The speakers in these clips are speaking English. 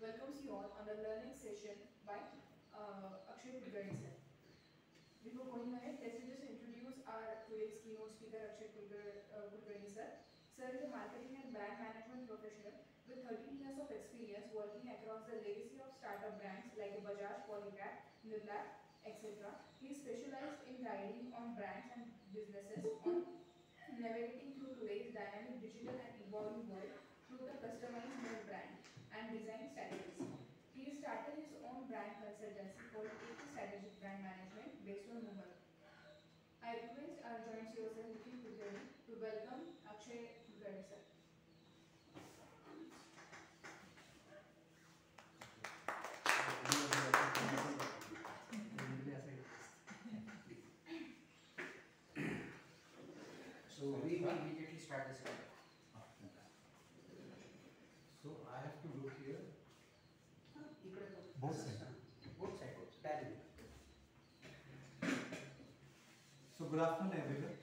welcomes you all on the learning session by Akshay Kulkarni sir. Before going ahead, let's just introduce our today's keynote speaker, Akshay Kulkarni sir. Sir is a marketing and brand management professional with 13 years of experience working across the legacy of startup brands like Bajaj, Polycat, Nirlak, etc. He is specialized in guiding on brands and businesses on navigating through today's dynamic digital and evolving world through the customized mode brand and design strategies. He started his own brand consultancy called AK Strategic Brand Management based on Mumbai. I request our joint CEO Sir Nikhil Kulkarni to welcome Akshay Kulkarni sir. So we will immediately start this one. So I have to look here. Both sides. Both sides. Parallel. So good afternoon everyone.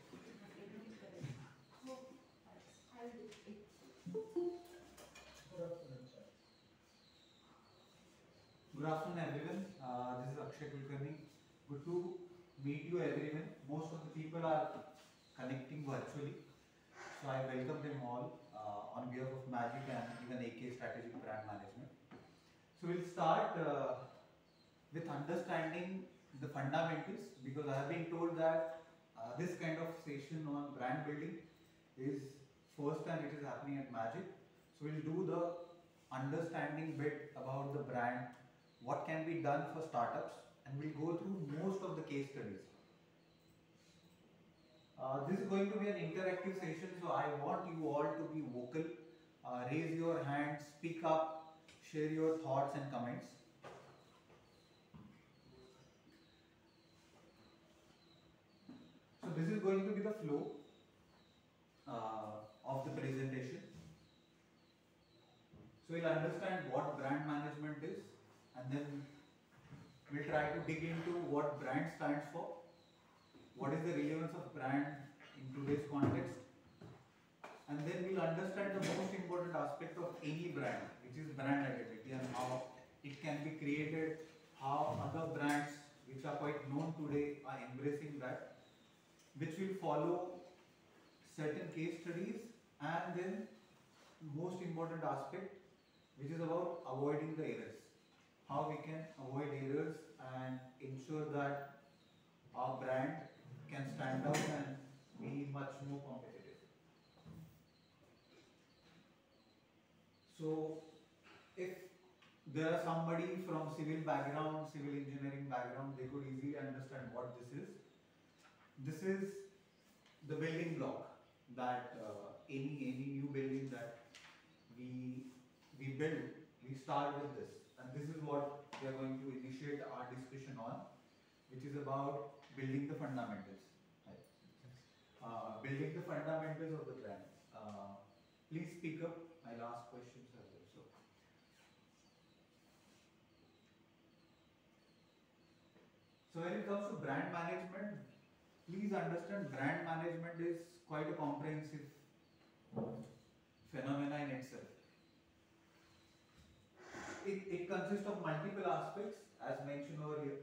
Good afternoon everyone. This is Akshay Kulkarni. Good to meet you everyone. Most of the people are connecting virtually. So I welcome them all on behalf of Magic and even AK Strategic Brand Management. So we'll start with understanding the fundamentals, because I have been told that this kind of session on brand building is first time it is happening at Magic. So we'll do the understanding bit about the brand, what can be done for startups, and we'll go through most of the case studies. This is going to be an interactive session, so I want you all to be vocal, raise your hand, speak up, share your thoughts and comments. So this is going to be the flow of the presentation. So we'll understand what brand management is, and then we'll try to dig into what brand stands for, what is the relevance of brand in today's context, and then we'll understand the most important aspect of any brand, which is brand identity, and how it can be created, how other brands which are quite known today are embracing that, which will follow certain case studies, and then most important aspect, which is about avoiding the errors, how we can avoid errors and ensure that our brand can stand out and be much more competitive. So if there are somebody from civil background, civil engineering background, they could easily understand what this is. This is the building block that any new building that we build, we start with this, and this is what we are going to initiate our discussion on, which is about building the fundamentals. Right? Building the fundamentals of the brand. Please speak up. I'll ask questions as well. So when it comes to brand management, please understand brand management is quite a comprehensive phenomena in itself. It consists of multiple aspects as mentioned over here.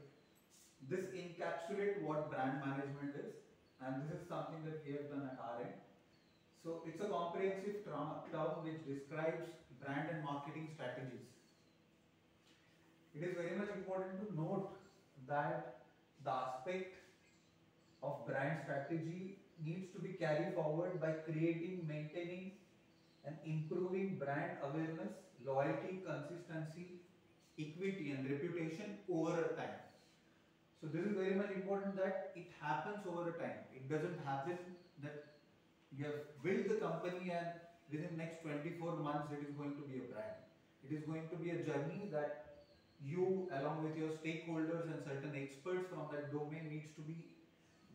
This encapsulates what brand management is, and this is something that we have done at our end. So it's a comprehensive term which describes brand and marketing strategies. It is very much important to note that the aspect of brand strategy needs to be carried forward by creating, maintaining and improving brand awareness, loyalty, consistency, equity and reputation over a time. So this is very much important that it happens over a time. It doesn't happen that you have built the company and within next 24 months it is going to be a brand. It is going to be a journey that you along with your stakeholders and certain experts from that domain needs to be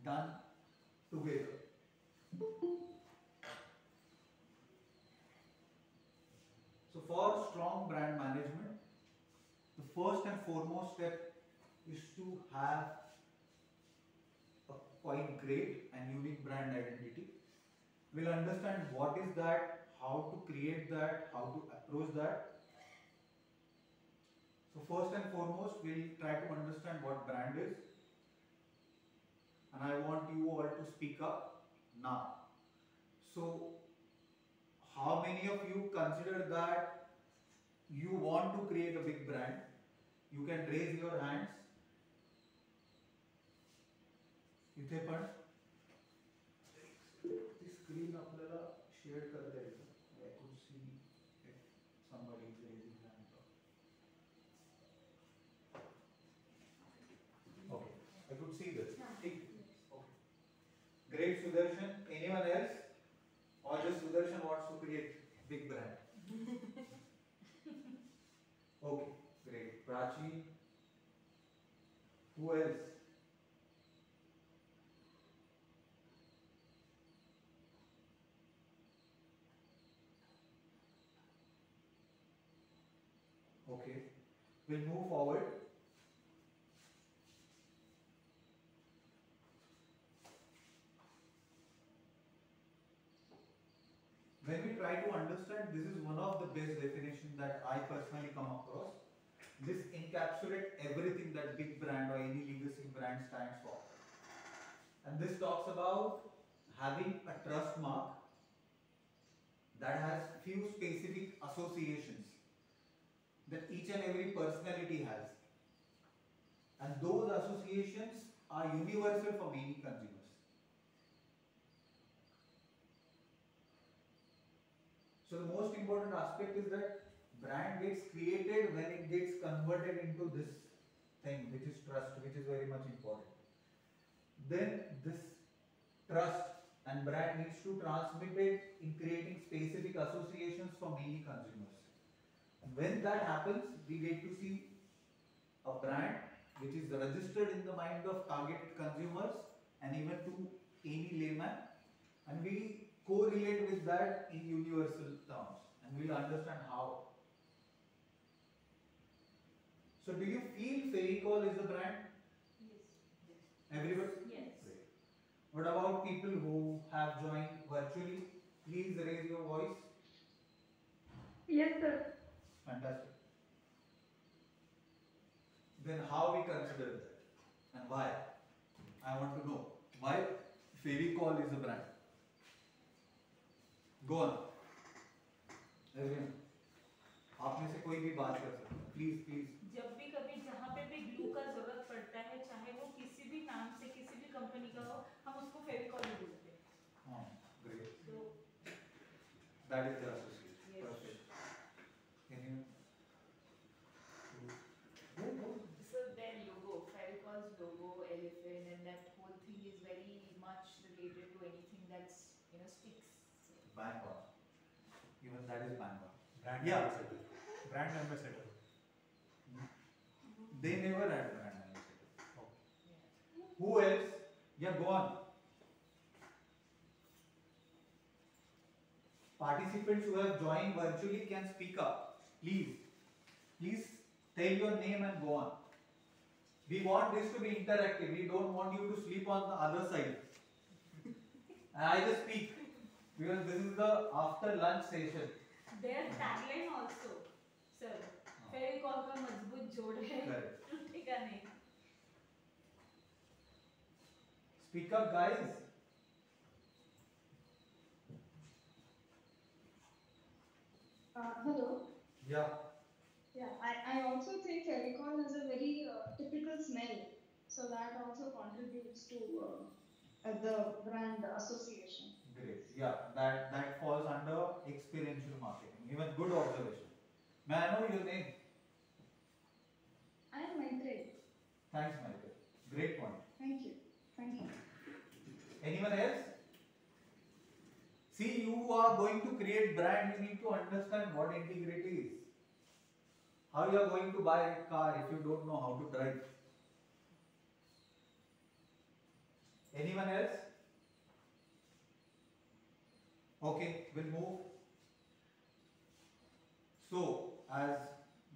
done together. So for strong brand management, the first and foremost step is to have a quite great and unique brand identity. We'll understand what is that, how to create that, how to approach that. So first and foremost, we'll try to understand what brand is, and I want you all to speak up now. So how many of you consider that you want to create a big brand? You can raise your hands. इथे पण ती screen आपल्याला share करता येईल. I could see if somebody is raising hand. Okay, I could see this. Okay. Great, Sudarshan. Anyone else? Or just Sudarshan wants to create big brand? Okay, great. Prachi. Who else? Okay, we'll move forward. When we try to understand, this is one of the best definitions that I personally come across. This encapsulates everything that big brand or any legacy brand stands for. And this talks about having a trust mark that has few specific associations that each and every personality has. And those associations are universal for many consumers. So the most important aspect is that brand gets created when it gets converted into this thing, which is trust, which is very much important. Then this trust and brand needs to transmit it in creating specific associations for many consumers. When that happens, we get to see a brand which is registered in the mind of target consumers and even to any layman, and we correlate with that in universal terms, and we'll understand how. So do you feel Fevicol is a brand? Yes. Everybody? Yes. Great. What about people who have joined virtually? Please raise your voice. Yes, sir. Fantastic. Then how we consider that and why? I want to know why Fevicol is a brand. Go on. Everyone. आप में से कोई भी बात कर सकते हैं. Please, please. जब भी कभी जहाँ पे भी ग्लू का जरूरत पड़ता है, चाहे वो किसी भी नाम से किसी भी कंपनी का हो, हम उसको फेविकॉल ही बोलते हैं. हाँ, great. So That is the association. Yes. Perfect. Can you? Go. so their logo, Fevicol's logo, elephant, and that whole thing is very much related to anything that's sticks. Bang on. Even that is bang on. Brand Yeah. ambassador. Brand ambassador. They never had brand ambassador. Yeah. Who else? Yeah, go on. Participants who have joined virtually can speak up. Please. Please tell your name and go on. We want this to be interactive. We don't want you to sleep on the other side. And I just speak because this is the after lunch session. Their tagline also, sir, Fevicol का मजबूत जोड़ है, Correct. टूटेगा नहीं. Speak up, guys. Hello. Yeah. Yeah, I also think Fevicol has a very typical smell, so that also contributes to the brand association. Great. Yeah, that falls under experiential marketing. Even good observation. May I know your name? I am Maitreyi. Thanks, Michael. Great point. Thank you. Thank you. Anyone else? See, you are going to create brand. You need to understand what integrity is. How you are going to buy a car if you don't know how to drive? Anyone else? Okay, we'll move. So, as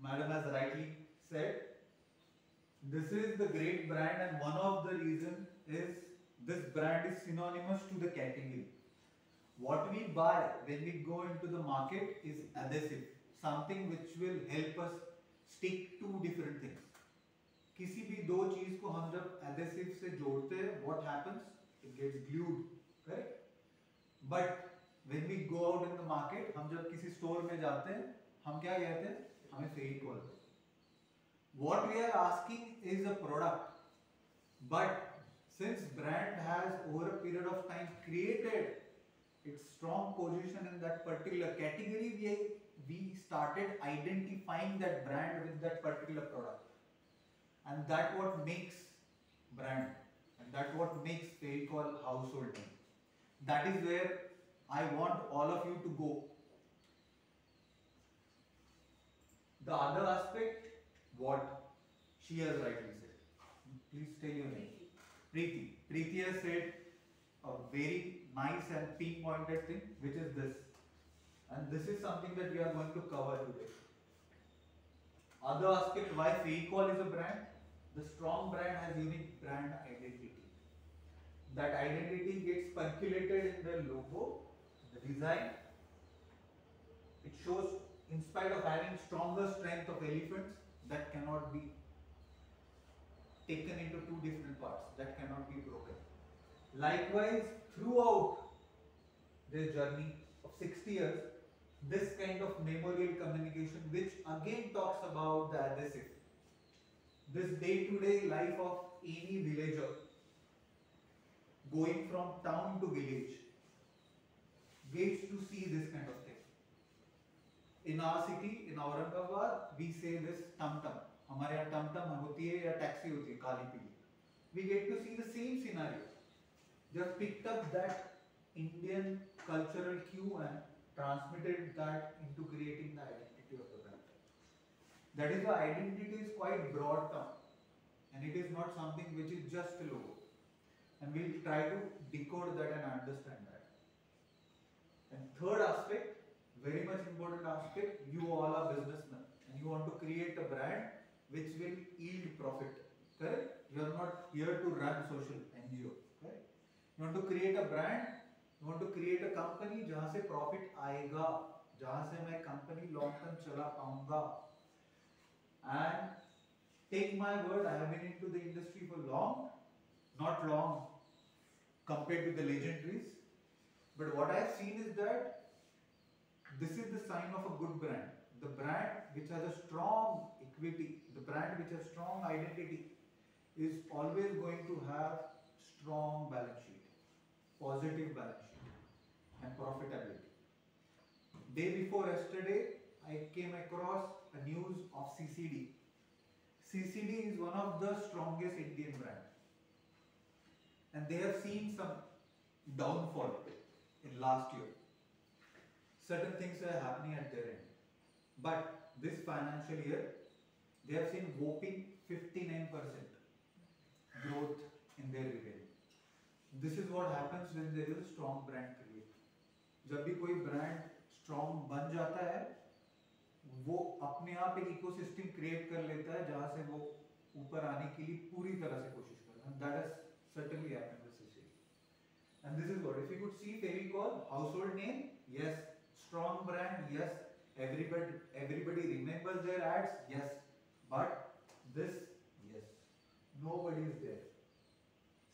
Madam has rightly said, this is the great brand, and one of the reasons is this brand is synonymous to the category. What we buy when we go into the market is adhesive, something which will help us stick two different things. किसी भी दो चीज को हम जब adhesive से जोड़ते हैं, what happens? It gets glued, correct? But when we go out in the market, हम जब किसी store में जाते हैं, हम क्या कहते हैं? हमें फेविकॉल दो. What we are asking is a product, but since brand has over a period of time created its strong position in that particular category, we started identifying that brand with that particular product. And that what makes brand, and that what makes Fevicol household name. That is where I want all of you to go. The other aspect, what she has rightly said. Please tell your name. Preeti. Preeti has said a very nice and pinpointed thing, which is this. And this is something that we are going to cover today. Other aspect, why Fevicol is a brand. The strong brand has unique brand identity. That identity gets percolated in the logo, the design. It shows, in spite of having stronger strength of elephants, that cannot be taken into two different parts, that cannot be broken. Likewise, throughout their journey of 60 years, this kind of memorial communication, which again talks about the adhesive, this day-to-day life of any villager going from town to village gets to see this kind of thing. In our city, in Aurangabad, we say this tum-tum. हमारे यहाँ tum-tum होती है या taxi होती है काली पीली. We get to see the same scenario. Just picked up that Indian cultural cue and transmitted that into creating the identity of the brand. That is why identity is quite broad term, and it is not something which is just a logo. And we will try to decode that and understand that. And third aspect, very much important aspect, you all are businessmen and you want to create a brand which will yield profit. Correct? You are not here to run social NGO. Correct? You want to create a brand, you want to create a company जहाँ से profit आएगा, जहाँ से मैं company long term चला पाऊँगा. And take my word, I have been into the industry for long, not long compared to the legendaries, but what I have seen is that this is the sign of a good brand. The brand which has a strong equity, the brand which has strong identity is always going to have strong balance sheet, positive balance sheet and profitability. Day before yesterday, I came across a news of CCD. CCD is one of the strongest Indian brands, and they have seen some downfall in last year. Certain things are happening at their end, but this financial year they have seen whopping 59% growth in their revenue. This is what happens when there is a strong brand created. जब भी कोई brand strong बन जाता है, वो अपने आप एक इकोसिस्टम क्रिएट कर लेता है जहाँ से वो ऊपर आने के लिए पूरी तरह से कोशिश करता है. That has certainly happened with CCD. And this is what, if you could see Fevicol, household name, yes. Strong brand, yes. Everybody remembers their ads, yes. But this, yes. Nobody is there.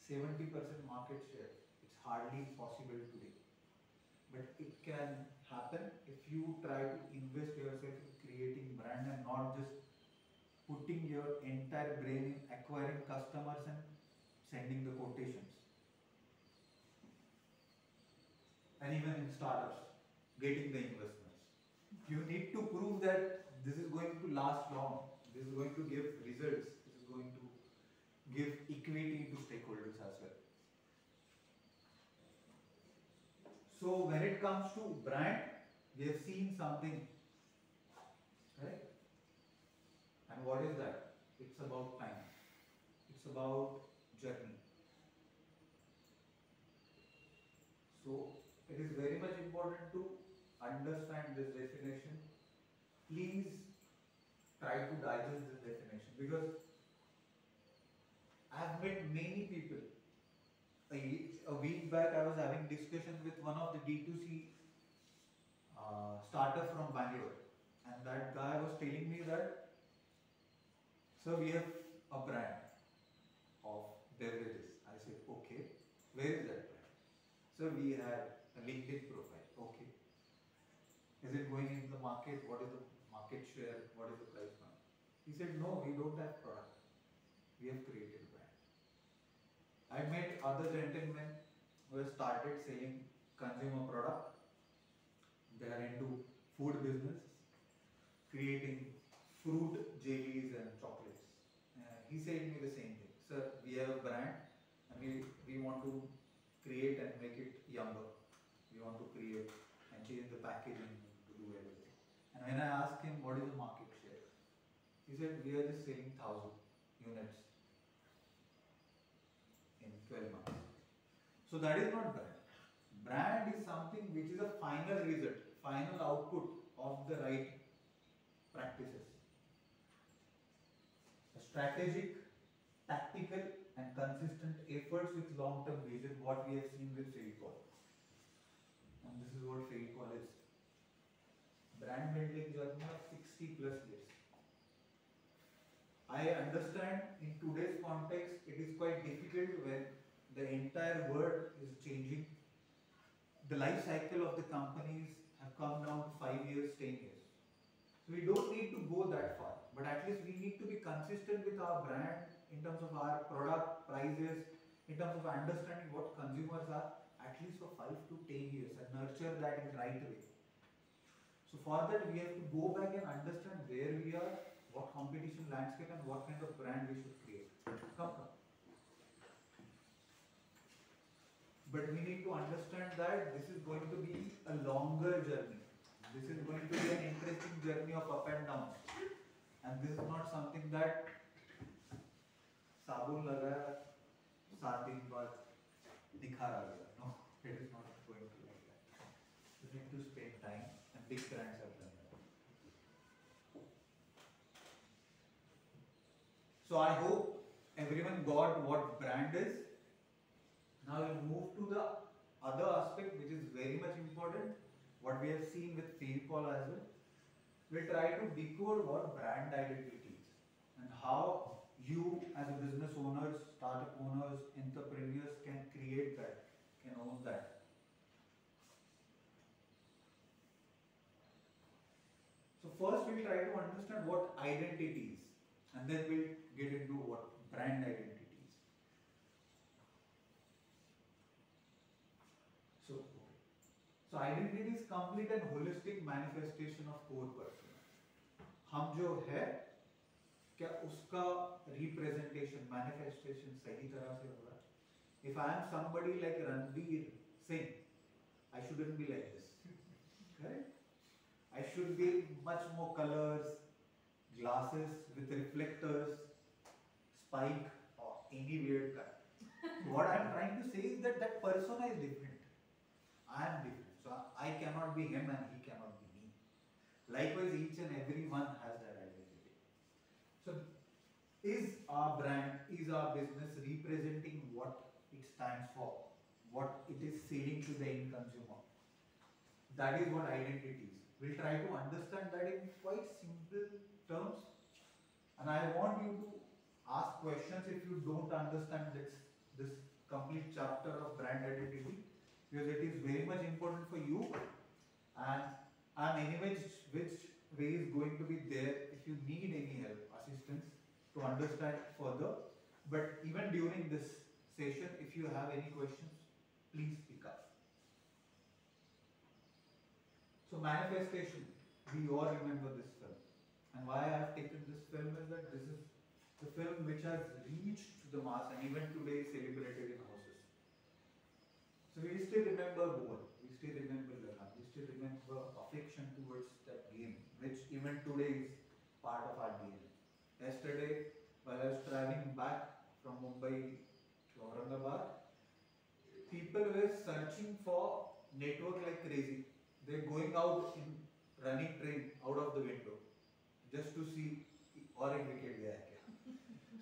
70% market share. It's hardly possible today. But it can happen if you try to invest yourself in creating brand and not just putting your entire brain in acquiring customers and sending the quotations. And even in startups, getting the investments. You need to prove that this is going to last long, this is going to give results, this is going to give equity to stakeholders as well. So when it comes to brand, we have seen something, right? And what is that? It's about time. It's about journey. So it is very much important to understand this definition. Please try to digest this definition, because I have met many people. A week back I was having discussions with one of the D2C startup from Bangalore, and that guy was telling me that So we have a brand of beverages. I said, okay, where is that brand? So we have a LinkedIn profile. Okay. Is it going into the market? What is the market share? What is the price point? He said, no, we don't have product. We have created a brand. I met other gentlemen who have started selling consumer product. They are into food business, creating fruit jellies and chocolates. He said me the same thing. Sir, we have a brand and we want to create and make it younger. We want to create and change the packaging to do everything. And when I asked him what is the market share, he said we are just selling 1,000 units in 12 months. So that is not brand. Brand is something which is a final result, final output of the right practices. A strategic, tactical and consistent efforts with long-term vision, what we have seen with Fevicol. And this is what Fevicol is. Brand building journey of 60 plus years. I understand in today's context it is quite difficult when the entire world is changing. The life cycle of the companies have come down to 5 years, 10 years. So we don't need to go that far, but at least we need to be consistent with our brand in terms of our product, prices, in terms of understanding what consumers are, at least for 5 to 10 years and nurture that in the right way. So for that we have to go back and understand where we are, what competition landscape and what kind of brand we should create. Come. But we need to understand that this is going to be a longer journey. This is going to be an interesting journey of up and down. And this is not something that sabun lagaya, 7 दिन बाद निखार आ गया. No, it is not going to be like that. You need to spend time, and big brands have done that. So I hope everyone got what brand is. Now we'll move to the other aspect which is very much important, what we have seen with Fevicol as well. We'll try to decode what brand identity is and how you as a business owners, startup owners, entrepreneurs can create that, can own that. So first we'll try to understand what identity is, and then we'll get into what brand identity is. So identity is complete and holistic manifestation of core persona. हम जो है क्या उसका representation, manifestation सही तरह से हो रहा है? If I am somebody like Ranveer Singh, I shouldn't be like this, correct? I should be much more colors, glasses with reflectors, spike or any weird cut. What I am trying to say is that that persona is different. I am different. So I cannot be him and he cannot be me. Likewise, each and every one has that identity. So is our brand, is our business representing what it stands for, what it is selling to the end consumer? That is what identity is. We'll try to understand that in quite simple terms. And I want you to ask questions if you don't understand this complete chapter of brand identity, because it is very much important for you, and anyway which way is going to be there if you need any help, assistance to understand further. But even during this session, if you have any questions, please speak up. So manifestation, we all remember this film, and why I have taken this film is that this is the film which has reached to the mass and even today is celebrated in houses. So we still remember Bowl, we still remember Lahan, we still remember affection towards that game, which even today is part of our DNA. Yesterday, while I was traveling back from Mumbai to Aurangabad, people were searching for network like crazy. They're going out in running train out of the window just to see orange wicket gaya kya.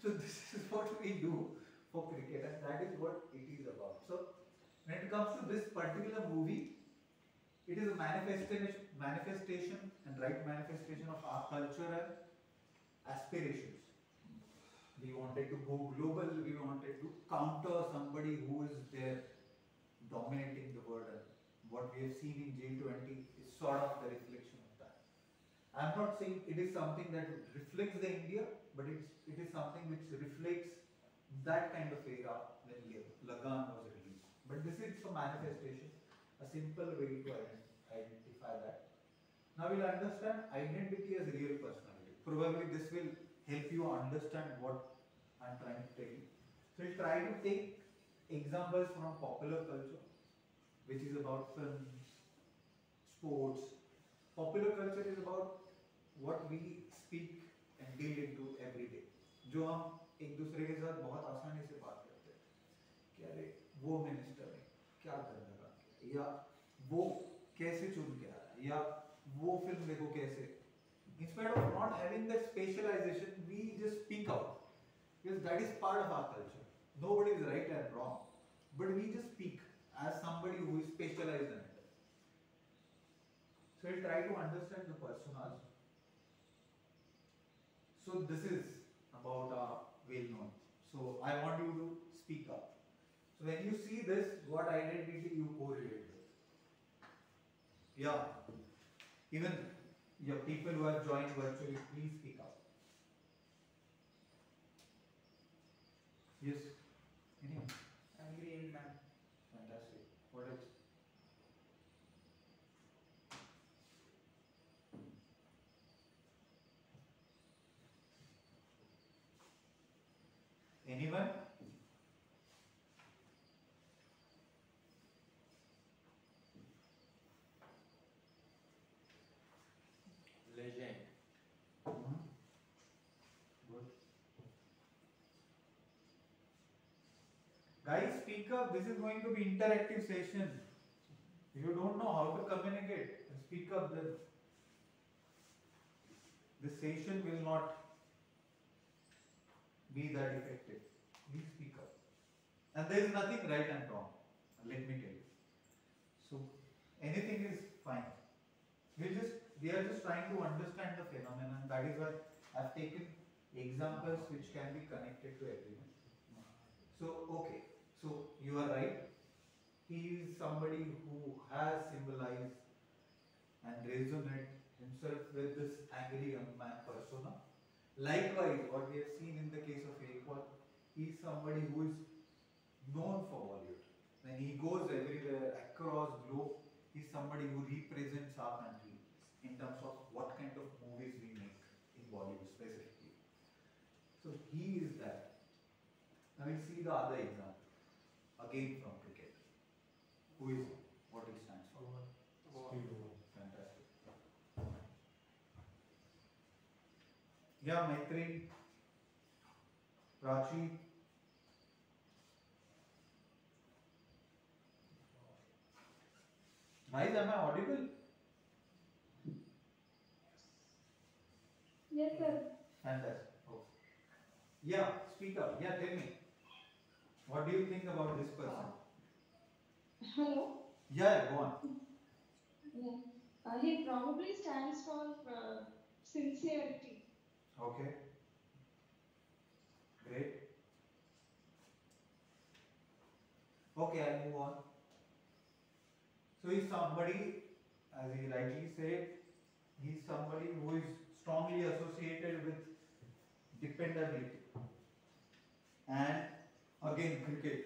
So this is what we do for cricket, and that is what it is about. So when it comes to this particular movie, it is a manifestation and right manifestation of our culture and aspirations. We wanted to go global. We wanted to counter somebody who is there dominating the world. And what we have seen in G20 is sort of the reflection of that. I'm not saying it is something that reflects the India, but it is something which reflects that kind of era when Lagan was released. But this is a manifestation, a simple way to identify that. Now we'll understand identity as real personality. Probably this will help you understand what I'm trying to tell you. So we'll try to take examples from popular culture, which is about films, sports. Popular culture is about what we speak and deal into every day. जो हम एक दूसरे के साथ बहुत आसानी से बात करते हैं कि अरे वो मिनिस्टर ने क्या गंदा काम किया, या वो कैसे चुन के आया, या वो फिल्म देखो कैसे. Instead of not having that specialization, we just speak out because that is part of our culture. Nobody is right and wrong, but we just speak as somebody who is specialized in it. So we'll try to understand the personas. So this is about well-known. So I want you to speak up. So when you see this, what identity you correlate with? Yeah. Even your people who have joined virtually, please speak up. Yes. Anyone? I'm green, ma'am. Fantastic. What else? Anyone? Legend. Good. Guys, speak up. This is going to be interactive session. If you don't know how to communicate, speak up. Then the session will not be that effective. Please speak up. And there is nothing right and wrong. Let me tell you. So anything is fine. We are just trying to understand the phenomenon. That is why I've taken examples which can be connected to everyone. So okay. So you are right. He is somebody who has symbolized and resonate himself with this angry young man persona. Likewise, what we have seen in the case of Ekwal, he is somebody who is known for Bollywood. When he goes everywhere across globe, he is somebody who represents our country in terms of what kind of movies we make in Bollywood specifically. So he is that. Now we'll see the other example. Again from cricket. Who is he? What he stands for? Fantastic. Yeah, Maitri, Prachi. Guys, am I audible? Yes, sir. Fantastic. Oh. Yeah, speak up. Yeah, tell me. What do you think about this person? Hello. Yeah, go on. Yeah. He probably stands for sincerity. Okay. Great. Okay, I'll move on. So he's somebody, as he rightly said, he's somebody who is strongly associated with dependability. And again, cricket.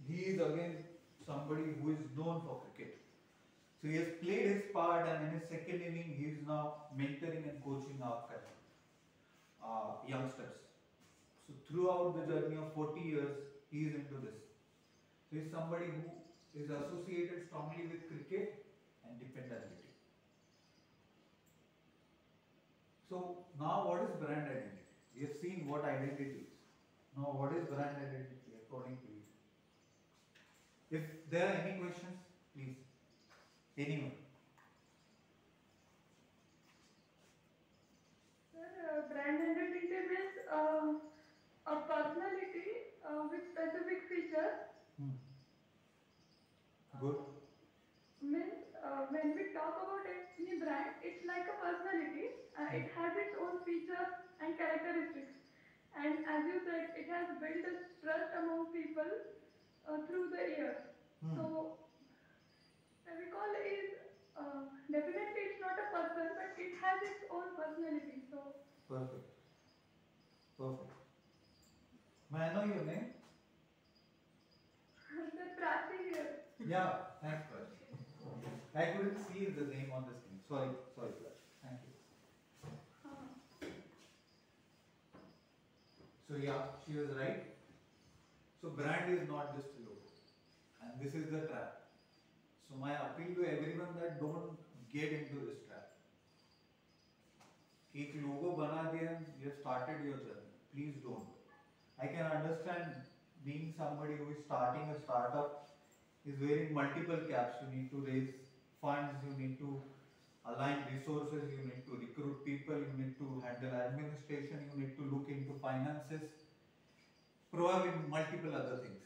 He is again somebody who is known for cricket. So he has played his part, and in his second inning, he is now mentoring and coaching our youngsters. So throughout the journey of 40 years, he is into this. So he is somebody who is associated strongly with cricket and dependability. So now what is brand identity? We have seen what identity is. Now what is brand identity according to you? If there are any questions, please. Anyone? Sir, brand identity means a personality with specific features. Good. Means when we talk about any brand, it's like a personality. It has its own features and characteristics. it has built a trust among people through the years. So Fevicol is definitely it's not a person, but it has its own personality. So Perfect. Perfect. May I know your name? the Prachi here. Yeah, thanks, Prachi. I couldn't see the name on the screen. Sorry, Prachi. Thank you. So yeah, she was right. So brand is not just a logo, and this is the trap. So my appeal to everyone that don't get into this trap. एक logo बना दिया, you have started your journey. Please don't. I can understand being somebody who is starting a startup is wearing multiple caps. You need to raise funds, you need to align resources, you need to recruit people, you need to handle administration, you need to look into finances, probably multiple other things.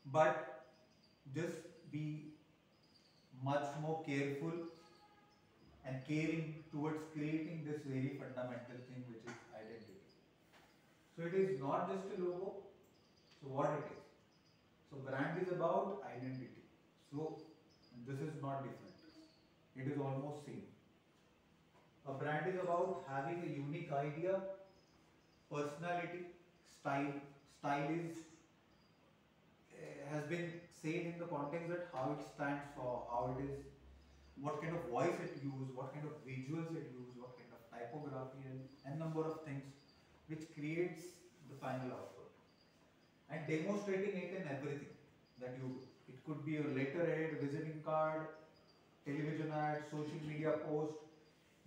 But just be much more careful and caring towards creating this very fundamental thing which is identity. So it is not just a logo. So what it is? So brand is about identity. So this is not different. It is almost same. A brand is about having a unique idea, personality, style. Style is has been said in the context that how it stands for, how it is, what kind of voice it uses, what kind of visuals it uses, what kind of typography and number of things which creates the final output. And demonstrating it in everything that you do. It could be a letterhead, visiting card, television ad, social media post,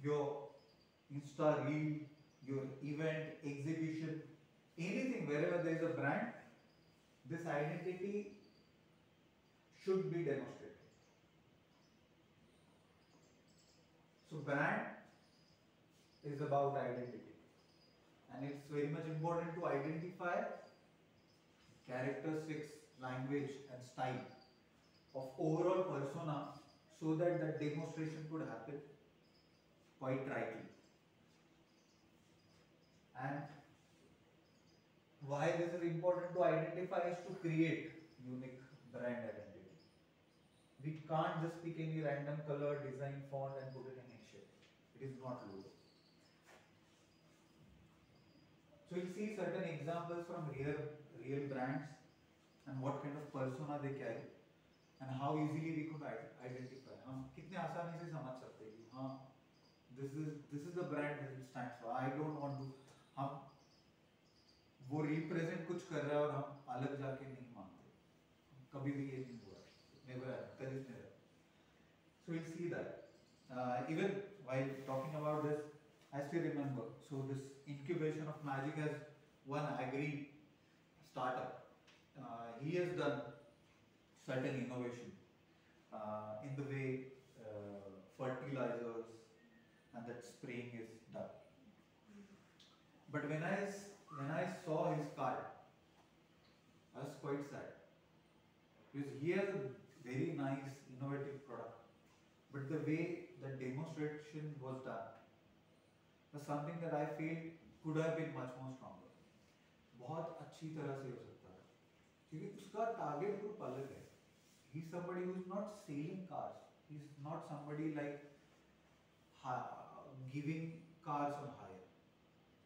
your Insta reel, your event, exhibition, anything wherever there is a brand, this identity should be demonstrated. So brand is about identity, and it's very much important to identify characteristics, language and style of overall persona so that that demonstration could happen quite rightly. And why this is important to identify is to create unique brand identity. We can't just pick any random color, design, font and put it in Excel. It is not logo. So you'll see certain examples from real brands and what kind of persona they carry and how easily we could identify. हम कितने आसानी से समझ सकते हैं कि हाँ this is the brand that it stands for. I don't want to हम वो represent कुछ कर रहा है और हम अलग जाके नहीं मानते. कभी भी ये नहीं हुआ. Never happened. कभी never. So we'll see that. Even while talking about this, I still remember. So this incubation of magic has one agri startup. He has done certain innovation in the way fertilizers and that spraying is done. But when I saw his card, I was quite sad because he has a very nice innovative product, but the way the demonstration was done was something that I feel could have been much more stronger. बहुत अच्छी तरह से हो सकता है क्योंकि उसका target group अलग है. He's somebody who is not selling cars. He's not somebody like giving cars on hire.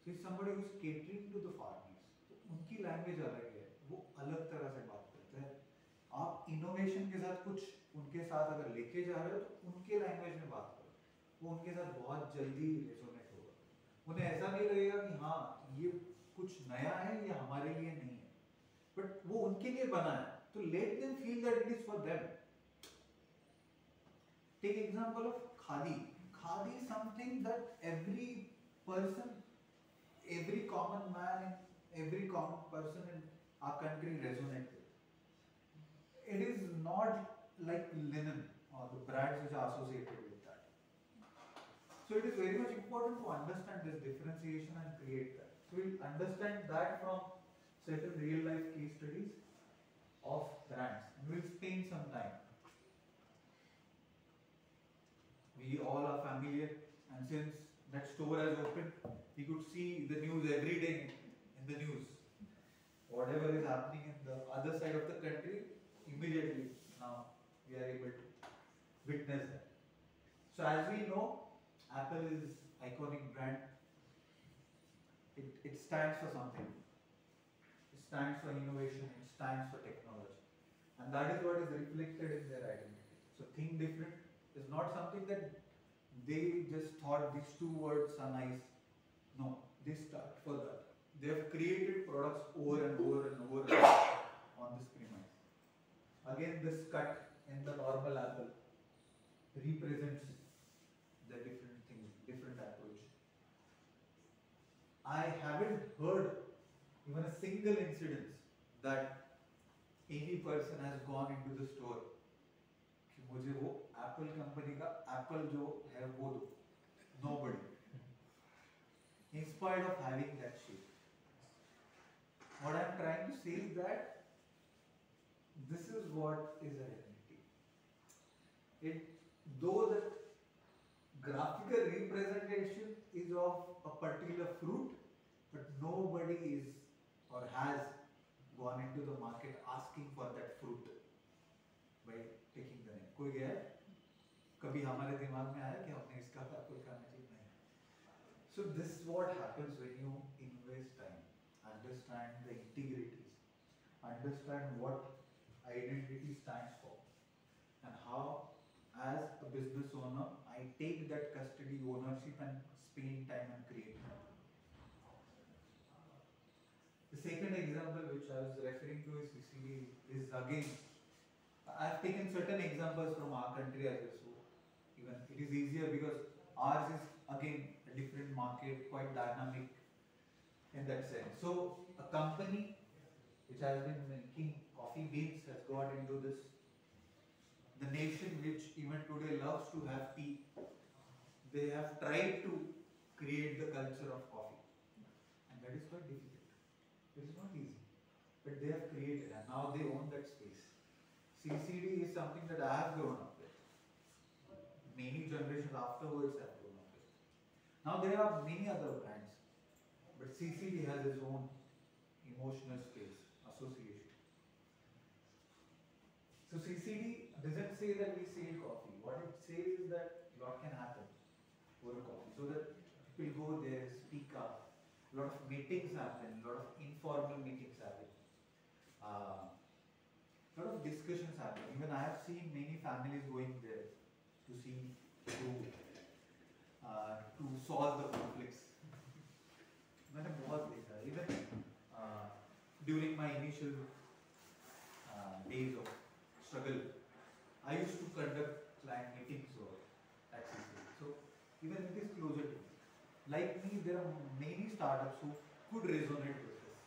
So he's somebody who is catering to the farmers. तो उनकी language अलग है. वो अलग तरह से बात करते हैं. आप innovation के साथ कुछ उनके साथ अगर लेके जा रहे हो तो उनके language में बात करो. वो उनके साथ बहुत जल्दी resonate होगा. उन्हें ऐसा नहीं लगेगा कि हाँ ये कुछ नया है ये हमारे लिए नहीं है. But वो उनके लिए बना है. So let them feel that it is for them. Take example of khadi. Khadi is something that every person, every common man, every common person in our country resonates with. It is not like linen or the brands which are associated with that. So it is very much important to understand this differentiation and create that. So we'll understand that from certain real life case studies of brands, and we'll spend some time. We all are familiar, and since that store has opened, we could see the news every day in the news. whatever is happening in the other side of the country, immediately now we are able to witness that. So as we know, Apple is iconic brand. It stands for something. It stands for innovation. It stands for technology, and that is what is reflected in their identity. So think different is not something that they just thought these two words are nice. No, they start for that. They have created products over and over and over on this premise. Again, this cut in the normal apple represents the different things, different approach. I haven't heard even a single incident that any person has gone into the store कि मुझे वो Apple company का Apple जो है वो दो. Nobody. In spite of having that shape. What I'm trying to say is that this is what is identity. Though the graphical representation is of a particular fruit, but nobody is or has gone into the market asking for that fruit by taking the name. कोई गया है? कभी हमारे दिमाग में आया कि हमने इसका एप्पल खाना चाहिए? नहीं. So this is what happens when you invest time, understand the integrities, understand what identity stands for, and how as a business owner I take that custody ownership and spend time and create it. The second example which I was referring to is CCD is again, I have taken certain examples from our country as well, so even it is easier because ours is again a different market, quite dynamic in that sense. So a company which has been making coffee beans has got into this. The nation which even today loves to have tea, they have tried to create the culture of coffee, and that is quite difficult. It is not easy, but they have created and now they own that space. CCD is something that I have grown up with. Many generations afterwards have grown up with. Now there are many other brands, but CCD has its own emotional space, association. So CCD doesn't say that we sell coffee. What it says is that a lot can happen over coffee. So that people go there, speak up, a lot of meetings happen, a lot of informal meetings happen. A lot of discussions happen. Even I have seen many families going there to see, to solve the conflicts. मैंने बहुत देखा. Even during my initial days of struggle, I used to conduct client meetings or at CCD. So even it is closer to me. Like me, there are many startups who could resonate with this.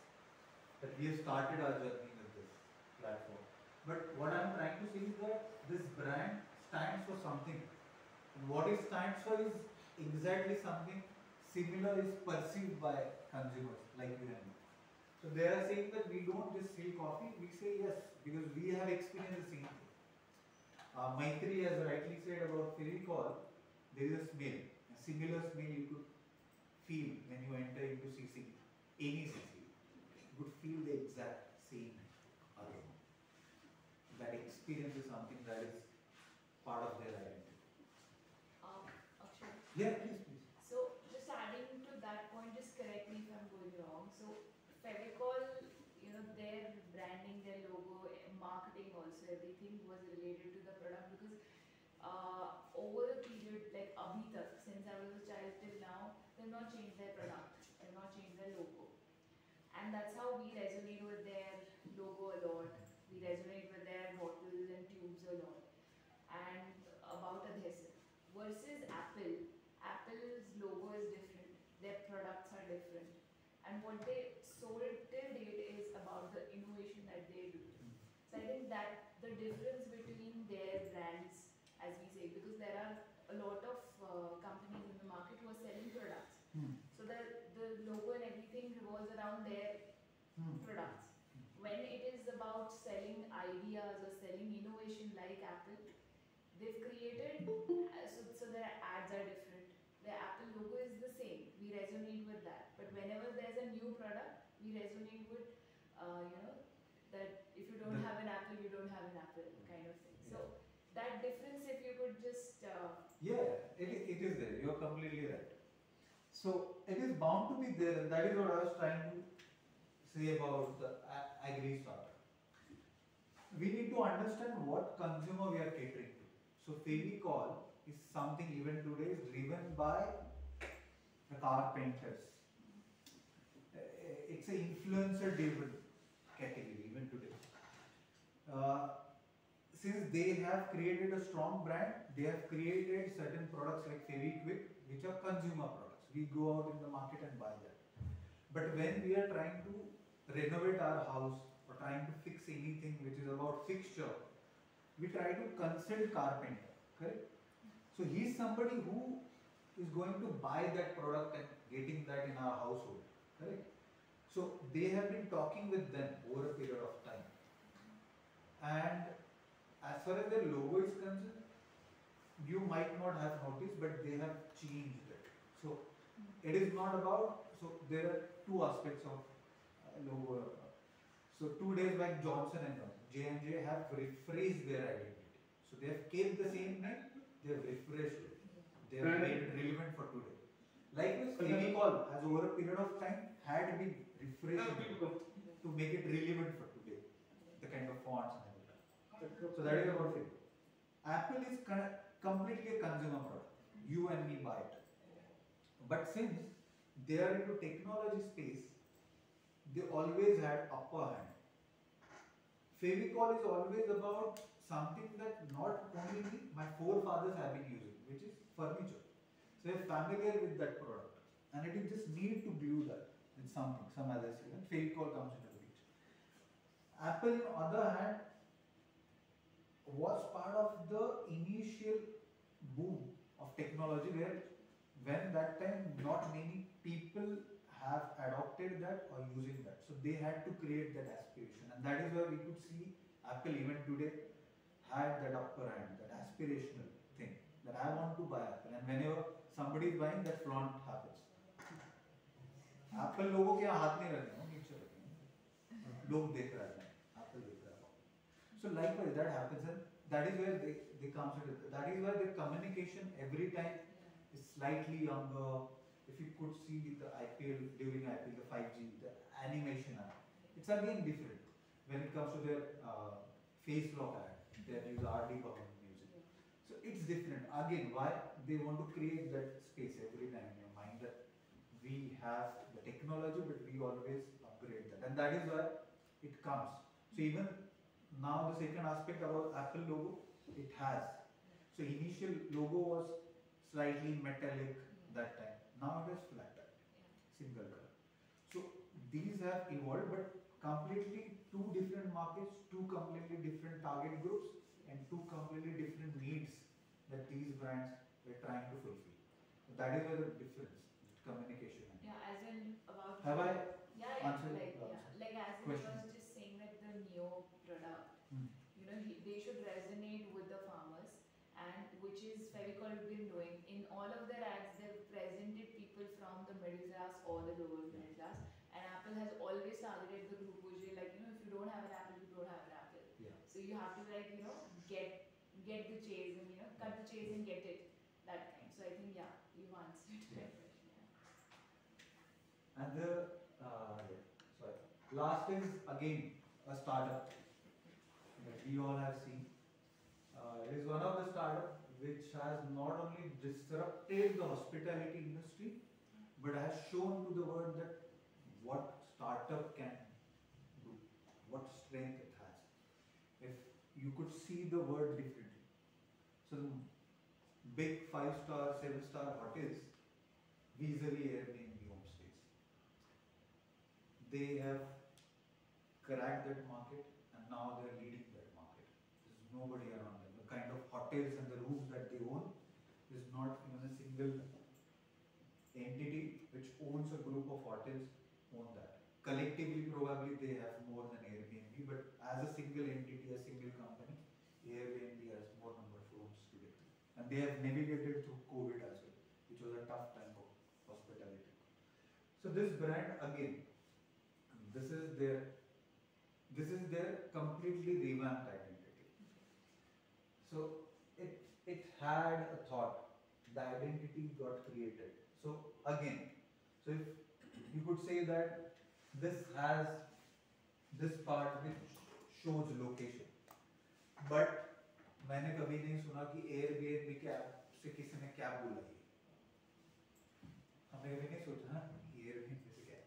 That we have started our journey with this platform. But what I am trying to say is that this brand stands for something. And what it stands for is exactly something similar is perceived by consumers like you and me. So they are saying that we don't just sell coffee, we say yes, because we have experienced the same thing. Maitri has rightly said about Fevicol, there is a smell. A similar smell you could feel when you enter into CCD, any CCD. You could feel the exact same aroma. That experience is something that is part of their identity. Akshay. Yeah, please. So just adding to that point, just correct me if I'm going wrong. So Fevicol, their branding, their logo, marketing also, everything was related to the product because over the period, like abhi tak, since I was a child till now, they've not changed their product, they've not changed their logo. And that's how we resonate with their logo a lot. We resonate with their bottles and tubes a lot. And about adhesive. Versus Apple, Apple's logo is different, their products are different. And what they sold till date is about the innovation that they do. So I think that the difference between their brands, as we say, because there are a lot of companies in the market who are selling products. So the logo and everything revolves around their products. When it is about selling ideas or selling innovation like Apple, they've created, so their ads are different. The Apple logo is the same. We resonate with that. But whenever there's a new product, we resonate with that if you don't have an apple, you don't have an apple kind of thing. So that difference, if you could just it is there. You are completely right. So it is bound to be there, and that is what I was trying to say about the agri startup. We need to understand what consumer we are catering to. So Fevicol is something even today is driven by the carpenters. It's an influencer driven category even today. Since they have created a strong brand, they have created certain products like Fevikwik, which are consumer products. We go out in the market and buy that. But when we are trying to renovate our house or trying to fix anything which is about fixture, we try to consult carpenter, correct? So he is somebody who is going to buy that product and getting that in our household, correct? So they have been talking with them over a period of time. And as far as their logo is concerned, you might not have noticed, but they have changed it. So it is not about, so there are two aspects of logo. So 2 days back, Johnson and Johnson, J&J have rephrased their identity. So they have kept the same name, they have refreshed it. They have made it relevant for today. Likewise, Fevicol has over a period of time had been refreshed to make it relevant for today. The kind of fonts and everything. So that is about it. Apple is completely a consumer product. You and me buy it. But since they are into technology space, they always had upper hand. Fevicol is always about something that not only me, my forefathers have been using, which is furniture. So they are familiar with that product. And it is just need to glue that with something, some other thing. And Fevicol comes into the picture. Apple, on the other hand, was part of the initial boom of technology where when that time not many people have adopted that or using that. So they had to create that aspiration, and that is where we could see Apple even today had that upper hand, that aspirational thing that I want to buy Apple, and whenever somebody is buying, that flaunt happens. Apple लोगों के हाथ नहीं रखते हैं, नीचे रखते हैं, लोग देख रहे हैं, Apple देख रहा है. So likewise that happens, and that is where they come to it. That is where the communication every time is slightly younger. If you could see the IPL, during IPL, the 5G, the animation, it's again different. When it comes to their face lock ad, they use RD Burman music. So it's different. Again, why? They want to create that space every time in your mind that we have the technology, but we always upgrade that. And that is where it comes. So even now the second aspect about Apple logo, it has. So initial logo was slightly metallic that time. Now it is flat, single color. So these have evolved, but completely two different markets, two completely different target groups, and two completely different needs that these brands were trying to fulfill. So that is where the difference, communication. Yeah, as in about. Have I answered? answered? Like as in I was just saying that the Neo product, they should resonate with the farmers, and which is Fevicol been doing. In all of their ads, they've presented people from the middle class or the lower middle class, and Apple has always targeted the group which is like, if you don't have an apple, you don't have an apple. Yeah. So you have to like, get the chase and, cut the chase and get it, that kind. So I think, yeah, you've answered that question. And the last is again a startup that we all have seen. It is one of the startup which has not only disrupted the hospitality industry, but has shown to the world that what startup can do, what strength it has. If you could see the word differently. So the big 5-star, 7-star hotels vis-a-vis Airbnb homestays. They have cracked that market, and now they are leading that market. There's nobody around them. The kind of hotels and the rooms that they own is not even a single entity which owns a group of hotels own that. Collectively, probably they have more than Airbnb, but as a single entity, a single company, Airbnb has more number of rooms today. And they have navigated through COVID as well, which was a tough time for hospitality. So this brand again, this is their This is their completely revamped identity. So it had a thought. The identity got created. So again, so if you could say that this has this part which shows location, but मैंने कभी नहीं सुना कि Airbnb के app से किसी ने cab बुलाई। हमने कभी नहीं सोचा ना कि Airbnb से क्या।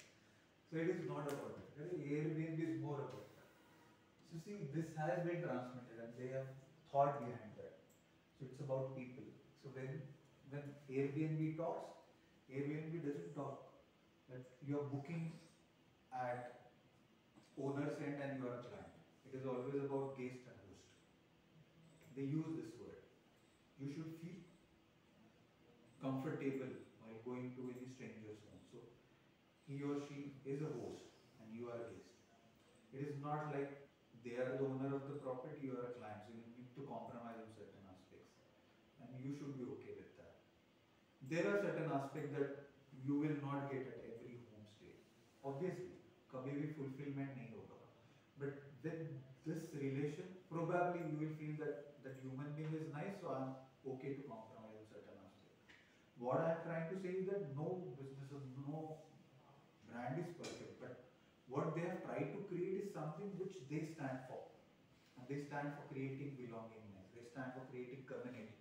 So it is not about that. Airbnb is more about that. So see, this has been transmitted and they have thought behind that. So it's about people. So when Airbnb talks, Airbnb doesn't talk that you are booking at owner's end and you are a client. It is always about guest and host. They use this word. You should feel comfortable while going to any stranger's home. So he or she is a host and you are a guest. It is not like they are the owner of the property, you are a client. So you need to compromise on certain aspects. And you should be okay with that. There are certain aspects that you will not get at every homestay. Obviously, कभी भी fulfillment नहीं होगा. But with this relation, probably you will feel that that human being is nice, so I'm okay to compromise on certain aspects. What I'm trying to say is that no business or no brand is perfect, but what they have tried to create is something which they stand for. And they stand for creating belongingness. They stand for creating community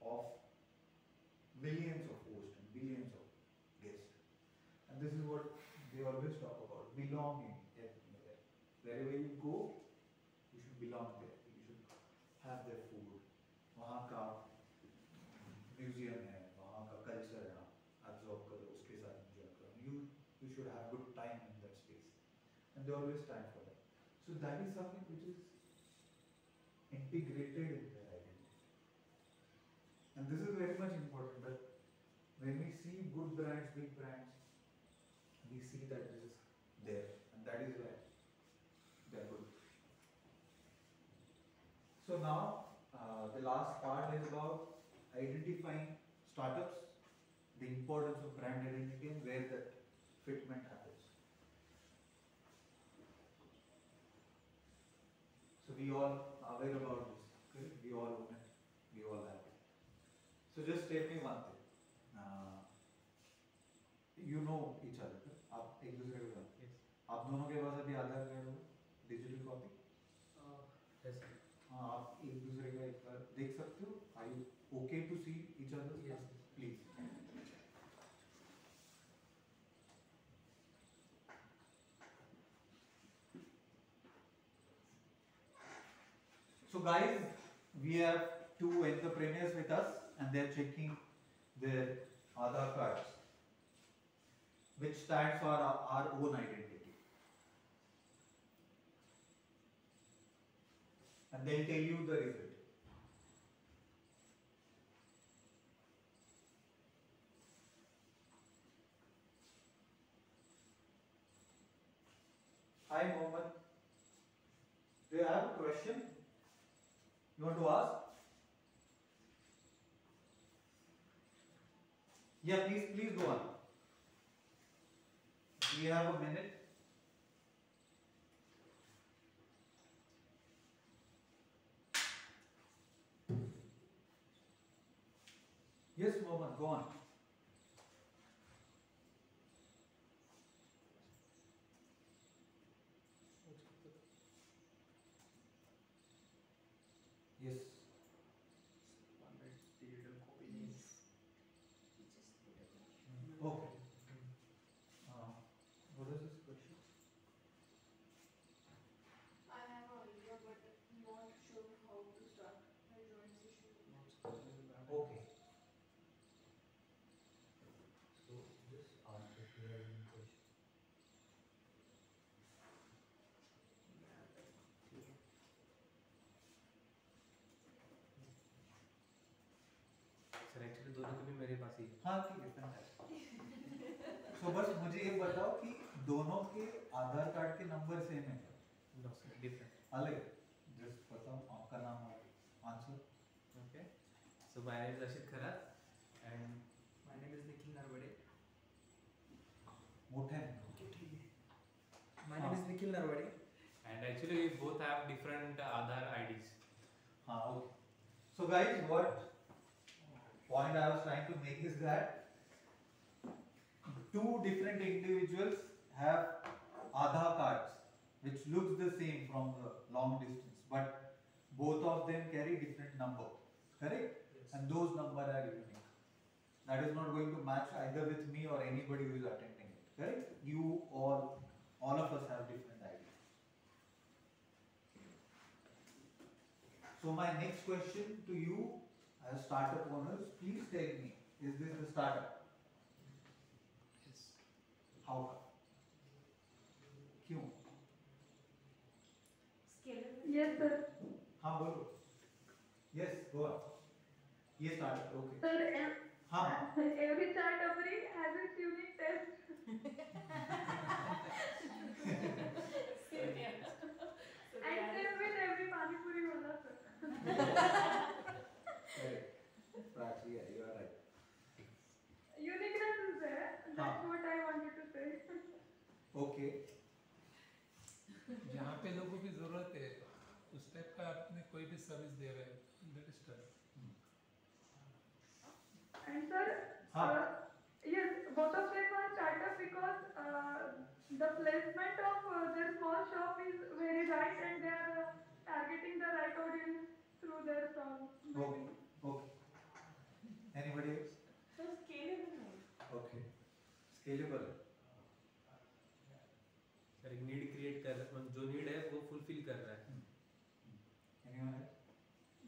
of millions of hosts and billions of guests. And this is what they always talk about, belonging everywhere. Wherever you go, you should belong there. You should have their food. वहाँ का museum है, वहाँ का culture है, absorb करो, उसके साथ enjoy करो. You should have good time in that space. And they always stand for that. So that is something which is integrated in their identity. And this is very much important that when we see good brands, big brands, we see that this is there. And that is why they are good. So now, the last part is about identifying startups, the importance of brand identity and where that fitment happens. So we all are aware about this, correct? We all own it, we all have it. So just tell me one thing. You know each other, correct? आप एक दूसरे को जानते हैं. आप दोनों के पास अभी आधार कार्ड हो, डिजिटल कॉपी? Yes. हाँ, आप एक दूसरे का एक बार देख सकते हो? Are you okay to see each other? Yes. Please. So guys, we have two entrepreneurs with us and they are checking their Aadhaar cards, which stands for our own identity. And they'll tell you the result. Hi Mohammed. Do you have a question? You want to ask? Yeah, please go on. We have a minute. Yes, Mohammed, go on. Yes. Digital copy needs. Okay. What is this question? I have an idea, but not sure how to start. I joined session. Okay. So just ask if you have any question. Sir, actually दोनों कभी मेरे पास ही. हाँ ठीक है, fantastic. So बस मुझे ये बताओ कि दोनों के आधार कार्ड के नंबर सेम है क्या? No sir, different. अलग. Just बताओ आपका नाम और answer. Okay. So my name is Ashit Kharat and my name is Nikhil Narwade. मोठे. My name is Nikhil Narwade and Actually, we both have different Aadhaar IDs. Okay. So guys, what point I was trying to make is that two different individuals have Aadhaar cards which looks the same from the long distance, but both of them carry different number, correct? Yes. And those numbers are unique. That is not going to match either with me or anybody who is attending it, correct? You all of us have different IDs. So my next question to you as startup owners, please tell me, is this a startup? Yes. How come? क्यों? Scalable. Yes, sir. हाँ बोलो. Yes, go on. ये startup, okay. Sir, हाँ. every chart offering has its unique test. Same here. So they And are- same with every Pani Puri wala, sir. Correct. Prachi, yeah, you are right. Uniqueness is there. That's what I wanted to say. Okay. जहाँ पे लोगों की जरूरत है उस type का आपने कोई भी सर्विस दे रहे हैं that is correct. And sir, yes, both of them are startup because the placement of their small shop is very right and they are targeting the right audience through their stall. Okay. Okay. Anybody else? So scalable. Okay. Scalable. Sir एक need create कर रहा है, जो need है वो fulfil कर रहा है. Anyone else?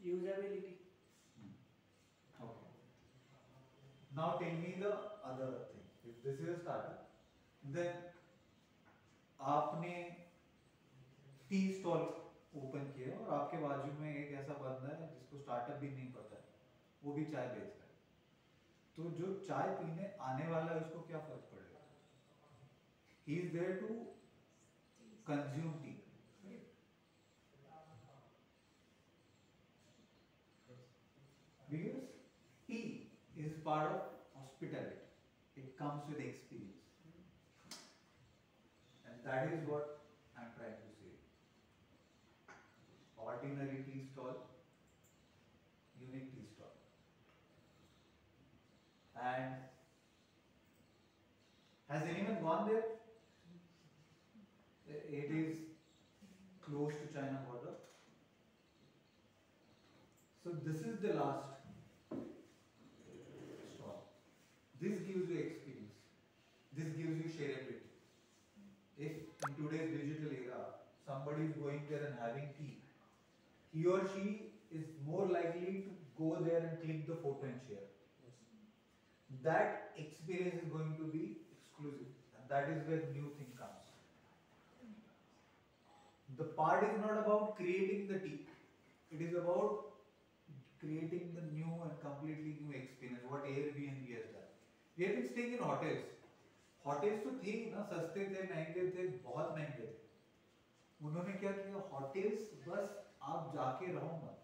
Usability. Okay. Now tell me the other thing. If this is a startup, then आपने टी स्टॉल ओपन किया और आपके बाजू में एक ऐसा बंदा है जिसको स्टार्टअप भी नहीं पता है, वो भी चाय बेच रहा है. तो जो चाय पीने आने वाला है उसको क्या फर्क पड़ेगा? He is there to consume tea. Because tea is part of hospitality. It comes with experience. And that is what I am trying to say. Ordinary tea stall, unique tea stall. And has anyone gone there? It is close to China border. So this is the last stall. This gives you experience. This gives you shareability. If in today's digital era, somebody is going there and having tea, he or she is more likely to go there and click the photo and share. That experience is going to be exclusive, and that is where new thing comes. The part is not about creating the tea, it is about creating the new and completely new experience, what Airbnb has done. We have been staying in hotels. Hotels तो थे ना, सस्ते थे, महंगे थे, बहुत महंगे थे. उन्होंने क्या किया? Hotels बस आप जाके रहो मत.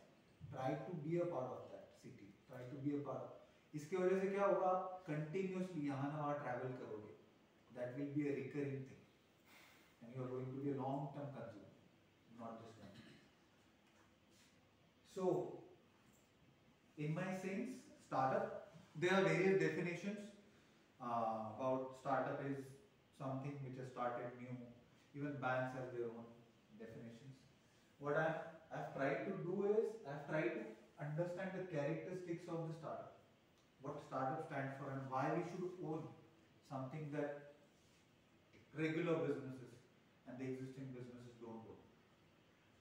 Try to be a part of that city. Try to be a part of. इसके वजह से क्या होगा? आप continuously यहाँ ना वहाँ travel करोगे. That will be a recurring thing, and you are going to be a long-term consumer, not just one. So, in my sense, startup, there are various definitions about startup is something which has started new. Even banks have their own definitions. What I've tried to do is I've tried to understand the characteristics of the startup, what startup stands for, and why we should own something that regular businesses and the existing businesses don't own.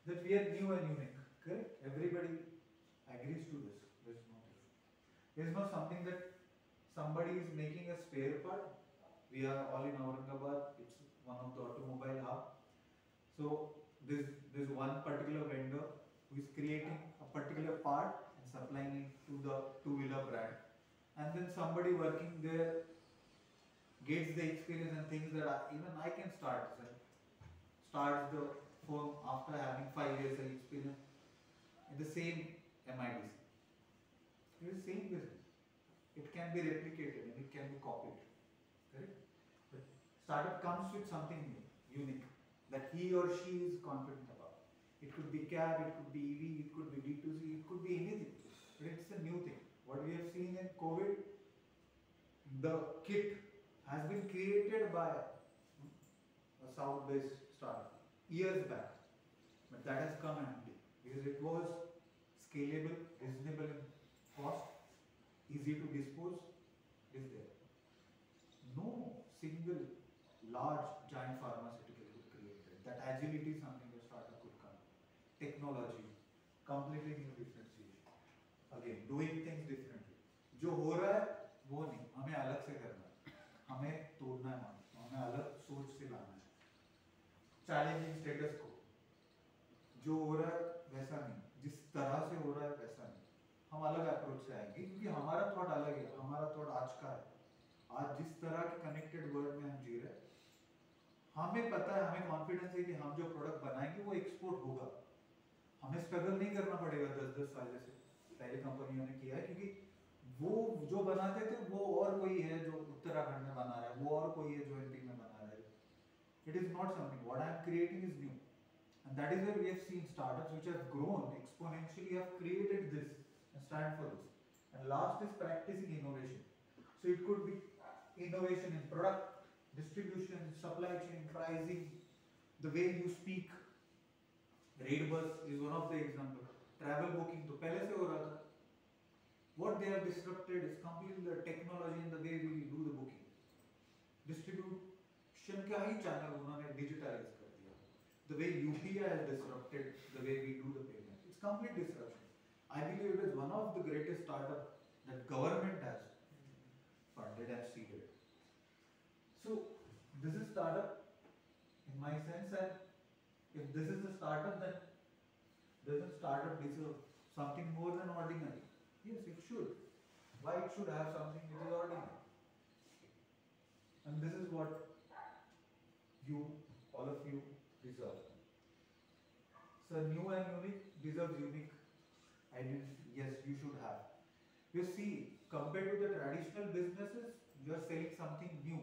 That we are new and unique, correct? Everybody agrees to this. There is no something that somebody is making a spare part. We are all in Aurangabad. It's one of the automobile hub. So there's one particular vendor who is creating a particular part and supplying it to the two-wheeler brand, and then somebody working there gets the experience and thinks that even I can start the firm after having 5 years of experience in the same MIDC. It is the same business. It can be replicated and it can be copied. Correct? But startup comes with something new, unique. that he or she is confident about. It could be cab, it could be EV, it could be D2C, it could be anything. But it's a new thing. What we have seen in COVID, the kit has been created by a South-based startup years back, but that has come empty because it was scalable, reasonable in cost, easy to dispose, is there. No single large giant pharmaceutical could create that. That agility is something a startup could come. Technology, completely new differentiation. Again, doing things differently. जो हो रहा है वो नहीं, हमें अलग से करना है, हमें तोड़ना है, हमें अलग सोच से लाना है. चैलेंजिंग स्टेटस को, जो हो रहा है वैसा नहीं, जिस तरह से हो रहा है वैसा नहीं, हम अलग अप्रोच से आएंगे क्योंकि हमारा थॉट अलग है. हमारा थॉट आज का है. आज जिस तरह के कनेक्टेड वर्ल्ड में हम जी रहे हैं, हमें पता है, हमें कॉन्फिडेंस है कि हम जो प्रोडक्ट बनाएंगे वो एक्सपोर्ट होगा. हमें स्ट्रगल नहीं करना पड़ेगा 10-10 साल जैसे पहले कंपनियों ने किया है, क्योंकि वो जो बनाते थे वो और कोई है जो उत्तराखंड में बना रहा है, वो और कोई है जो एमपी में बना रहा है. It is not something. What I am creating is new, and that is where we have seen startups which have grown exponentially have created this and stand for this. And last is practicing innovation. So it could be innovation in product, distribution, supply chain, pricing, the way you speak. Raidbus is one of the examples. Travel booking तो पहले से हो रहा था. What they have disrupted is completely the technology and the way we do the booking. Distribution का ही channel उन्होंने digitalize कर दिया. The way UPI has disrupted the way we do the payment. It's complete disruption. I believe it is one of the greatest startup that government has funded and seeded. So this is startup in my sense, and if this is a startup, then doesn't startup deserve something more than ordinary? Yes, it should. Why it should have something which is ordinary? And this is what you, all of you, deserve. So new and unique deserves unique identity. Yes, you should have. You see, compared to the traditional businesses, you are selling something new.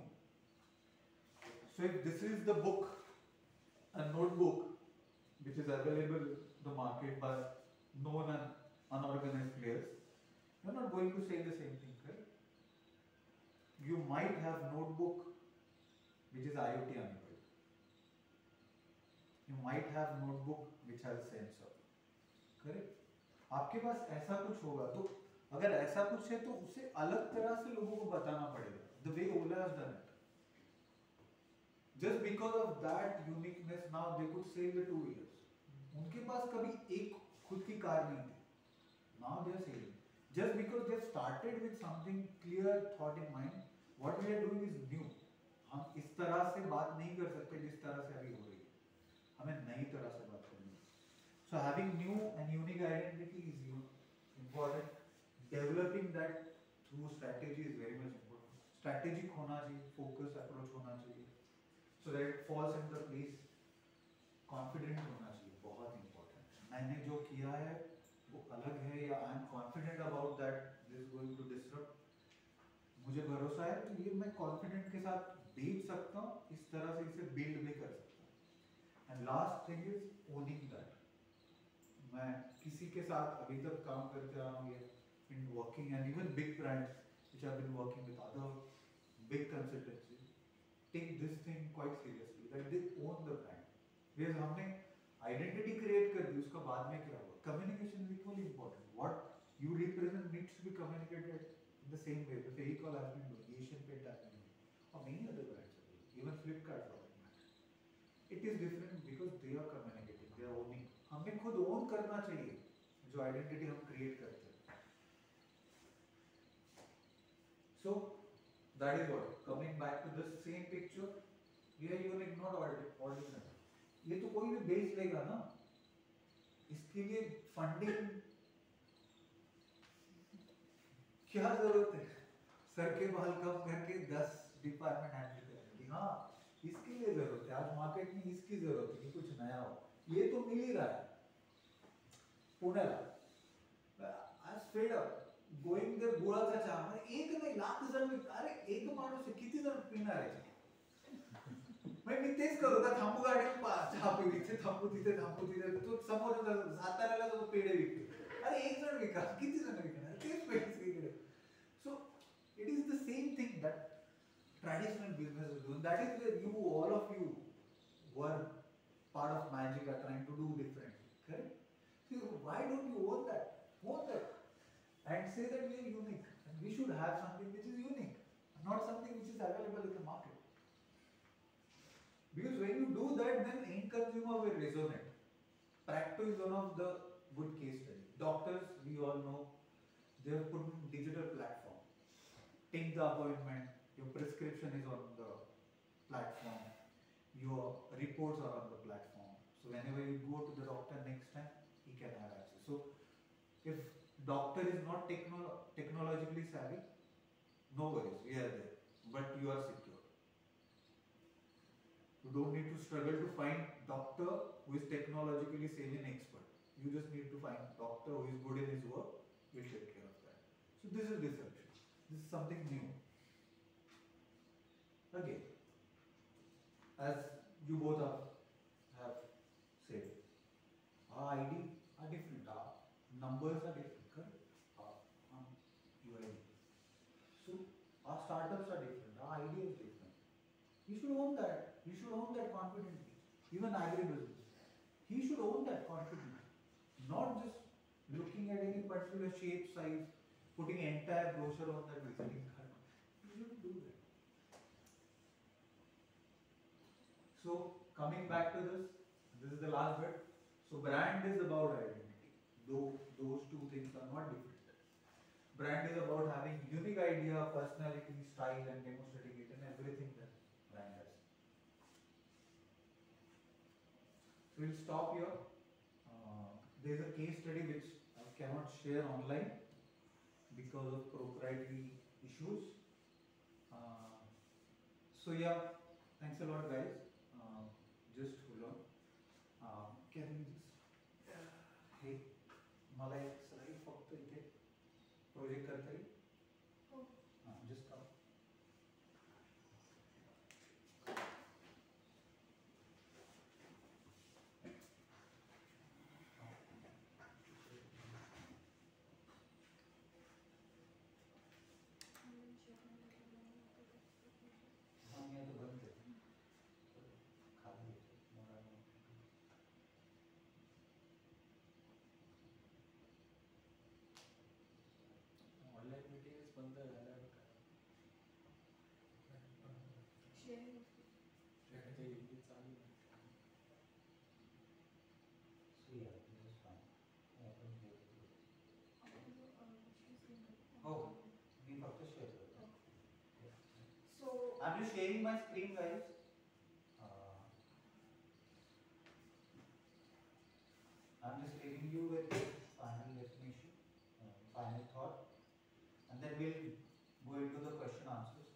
So if this is the book, a notebook, which is available in the market by known and unorganized players, you're not going to say the same thing, right? You might have notebook which is IoT enabled. You might have notebook which has a sensor, correct? आपके पास ऐसा कुछ होगा, तो अगर ऐसा कुछ है तो उसे अलग तरह से लोगों को बताना पड़ेगा. The way Ola has done it. Just because of that uniqueness, now they could sell the 2 wheelers. उनके पास कभी एक खुद की कार नहीं थी. Now they are selling. Just because they started with something clear thought in mind, what we are doing is new. हम इस तरह से बात नहीं कर सकते जिस तरह से अभी हो रही है. हमें नई तरह से बात करनी है. So having new and unique identity is important. Developing that through strategy is very much important. Strategic होना चाहिए, focus approach होना चाहिए, so that it falls in the place. Confident होना चाहिए, बहुत important. मैंने जो किया है वो अलग है, या I am confident about that this is going to disrupt. मुझे भरोसा है तो ये मैं confident के साथ बेच सकता हूँ, इस तरह से इसे build भी कर सकता हूँ. And last thing is owning that. मैं किसी के साथ अभी तक काम करते रहा हूँ, ये in working and even big brands which have been working with other big consultancies take this thing quite seriously, that they own the brand. Whereas हमने identity create कर दी, उसका बाद में क्या हुआ? Communication is equally important. What you represent needs to be communicated in the same way. The vehicle has been doing, Asian Paint has been doing, or many other brands are doing, even Flipkart for that matter. It is different because they are communicating, they are owning. हमें खुद own करना चाहिए जो identity हम create करते हैं. So that is what. Coming back to the same picture, we are unique, not ordinary. ये तो कोई भी बेच लेगा ना. इसके लिए फंडिंग क्या जरूरत है? सर के बाल कम करके 10 डिपार्टमेंट हैंडल करने की. हाँ, इसके लिए जरूरत है. आज मार्केट में इसकी जरूरत है कि कुछ नया हो. ये तो मिल ही रहा है. पुण्याला आज फेड अप गोइंग देयर गुळाचा चहा एक नाही लाख जण. अरे एक माणूस किती जण पिणार आहे? मग मी तेच करू का थांबू गाडी चहा पिऊ इथे थांबू तिथे तो समोर साताऱ्याला जो पेढे विकतो अरे एक जण विका किती जण विकणार तेच पेढे सगळीकडे so it is the same thing that traditional business is doing. That is where you all of you were part of magic are trying to do differently, correct? So why don't you own that and say that we are unique and we should have something which is unique, not something which is available in the market. Because when you do that, then end consumer will resonate. Practo is one of the good case studies. Doctors, we all know, they have put in digital platform. Take the appointment, your prescription is on the platform, your reports are on the platform. So whenever you go to the doctor next time, he can have access. So if doctor is not technologically savvy, no worries, we are there. But you are secure. You don't need to struggle to find doctor who is technologically savvy and expert. You just need to find doctor who is good in his work, will take care of that. So this is disruption. This is something new. Again, as you both have said, our ID are different, our numbers are different, correct? UID. So our startups are different, our idea is different. You should own that. You should own that confidently. Even agribusiness. He should own that confidently. Not just looking at any particular shape, size, putting entire brochure on that visiting card. You shouldn't do that. So coming back to this is the last bit. So brand is about identity. Though those two things are not different. Brand is about having unique idea, personality, style and demonstrating it in everything that brand has. So we'll stop here. There is a case study which I cannot share online because of proprietary issues. So yeah, thanks a lot guys. Just hold on. Can you just hey, मला एक slide फक्त इथे project करता येईल? Just come. I'm just sharing my screen, guys. I'm just leaving you with final definition, final thought, and then we'll go into the question answers.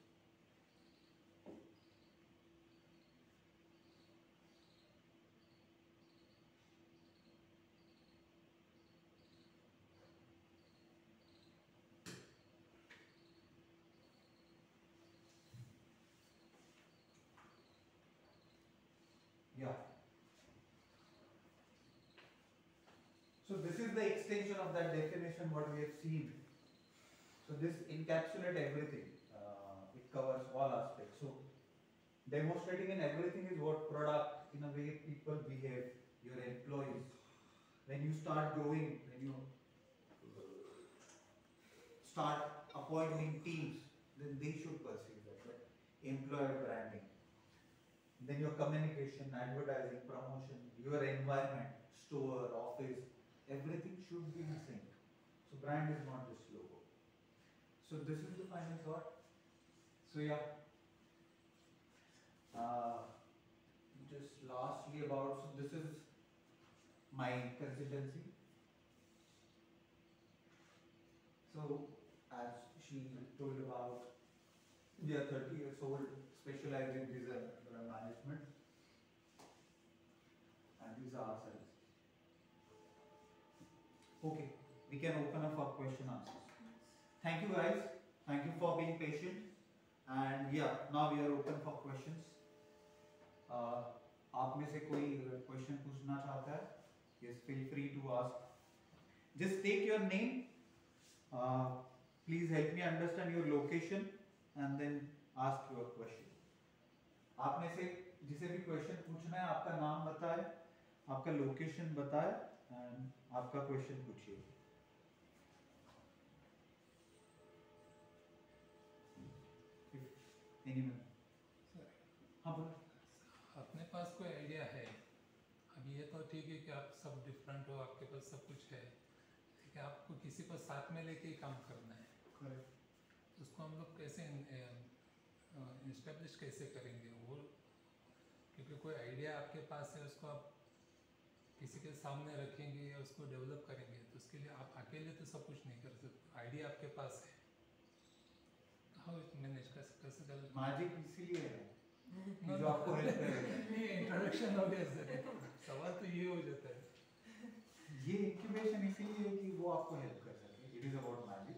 Yeah. So this is the extension of that definition what we have seen. So this encapsulates everything. It covers all aspects. So demonstrating in everything is what product, in a way people behave, your employees. When you start growing, when you start appointing teams, then they should perceive that employer branding. Then your communication, advertising, promotion, your environment, store, office, everything should be in sync. So brand is not just logo. So this is the final thought. So yeah, just lastly about, so this is my consultancy. So as she told about, we are 30 years old, specialized in design and management, and these are our services. Okay, we can open up for question answers. Thank you guys. Thank you for being patient. And yeah, now we are open for questions. आप में से कोई question पूछना चाहता है, yes, feel free to ask. Just take your name. Please help me understand your location and then ask your question. आप में से जिसे भी क्वेश्चन पूछना है आपका नाम बताए, आपका लोकेशन बताए एंड आपका क्वेश्चन पूछिए. Anyone? हाँ बोलो. अपने पास कोई आइडिया है, अब ये तो ठीक है कि आप सब डिफरेंट हो, आपके पास सब कुछ है, लेकिन आपको किसी को साथ में लेके ही काम करना है. Correct. उसको हम लोग कैसे इस्टेब्लिश कैसे करेंगे वो, क्योंकि कोई आइडिया आपके पास है उसको आप किसी के सामने रखेंगे या उसको डेवलप करेंगे तो उसके लिए आप अकेले तो सब कुछ नहीं कर सकते. आइडिया आपके पास है, हाउ मैनेज कैसे कर. मैजिक इसीलिए है कि जो आपको हेल्प करेगा. इंट्रोडक्शन हो गया सर, सवाल तो ये हो जाता है. ये इंक्यूबेशन इसीलिए है कि वो आपको हेल्प कर सके. It is about magic.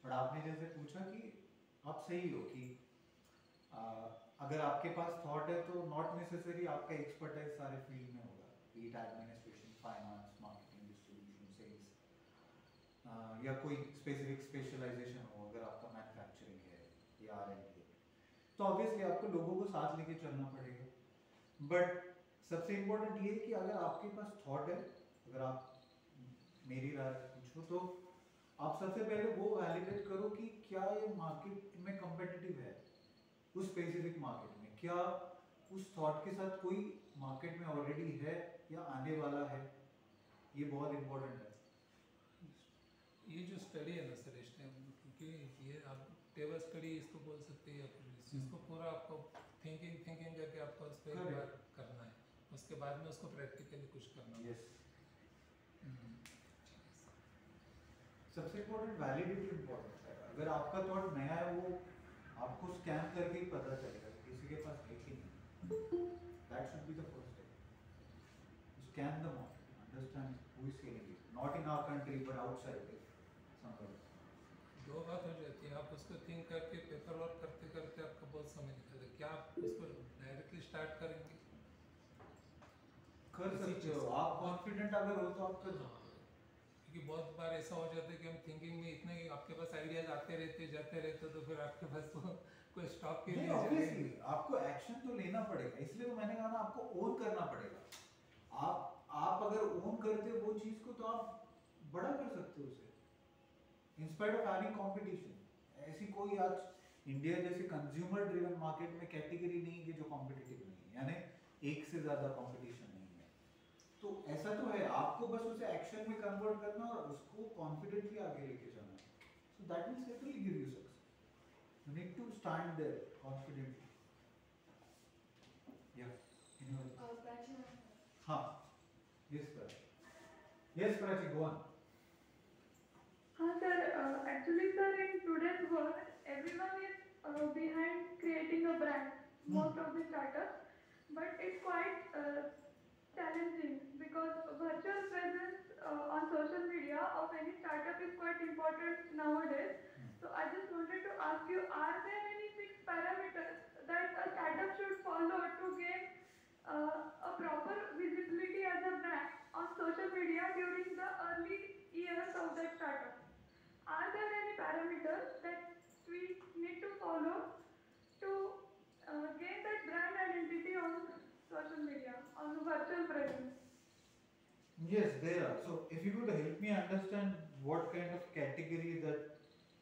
But आपने जैसे पूछा कि आप सही हो कि अगर आपके पास थॉट है तो नॉट नेसेसरी आपका एक्सपर्टाइज सारे फील्ड में होगा, be it administration, finance, marketing, distribution, sales, या कोई स्पेसिफिक स्पेशलाइजेशन हो. अगर आपका मैन्युफैक्चरिंग है या R&D है तो ऑब्वियसली आपको लोगों को साथ लेके चलना पड़ेगा. बट सबसे इम्पोर्टेंट ये है कि अगर आपके पास थॉट है, अगर आप मेरी राय पूछो तो आप सबसे पहले वो वैलिडेट करो कि क्या ये मार्केट में कम्पिटिटिव है, उस स्पेसिफिक मार्केट में क्या उस थॉट के साथ कोई मार्केट में ऑलरेडी है या आने वाला है. ये बहुत इम्पोर्टेंट है. ये जो स्टडी है ना सर इस टाइम, क्योंकि ये आप टेबल स्टडी इसको बोल सकते हैं, या फिर इसको पूरा आपको थिंकिंग करके आपको उस पर एक बार करना है, उसके बाद में उसको प्रैक्टिकली कुछ करना है. यस. सबसे इम्पोर्टेंट वैलिडिटी इम्पोर्टेंट है. अगर आपका थॉट नया है वो आपको स्कैन करके ही पता चलेगा किसी के पास है कि नहीं. That should be the first step. Scan the market, understand who is selling it, not in our country but outside it somewhere. दो बात हो जाती है, आप उसको थिंक करके पेपर वर्क करते करते आपको बहुत समय निकलता है. क्या आप उसको डायरेक्टली स्टार्ट करेंगे? कर सकते हो आप. कॉन्फिडेंट अगर हो तो आप कर सकते हो. क्योंकि बहुत बार ऐसा हो जाता है कि हम थिंकिंग में इतने आपके पास आइडियाज आते रहते जाते रहते, तो फिर आपके पास तो कोई स्टॉप के लिए ऑब्वियसली आपको एक्शन तो लेना पड़ेगा. इसलिए तो मैंने कहा ना आपको ओन करना पड़ेगा. आप अगर ओन करते हो वो चीज को तो आप बड़ा कर सकते हो उसे, इंस्पाइट ऑफ हैविंग कंपटीशन. ऐसी कोई आज इंडिया जैसे कंज्यूमर ड्रिवन मार्केट में कैटेगरी नहीं है जो कॉम्पिटिटिव नहीं है, यानी एक से ज्यादा कंपटीशन नहीं है. तो ऐसा तो है, आपको बस उसे एक्शन में कन्वर्ट करना और उसको कॉन्फिडेंटली आगे लेके जाना. So that will certainly give you success. You need to stand there confidently. Yeah हाँ. Yes Prachi, go on. हाँ sir, actually sir, in today's world, everyone is behind creating a brand, most of the startups, but it's quite challenging because virtual presence on social media of any startup is quite important nowadays. So I just wanted to ask you, are there any fixed parameters that a startup should follow to gain a proper visibility as a brand on social media during the early years of that startup? Are there any parameters that we need to follow to gain that brand identity on social media, on virtual presence? Yes, there are. So if you could help me understand what kind of category that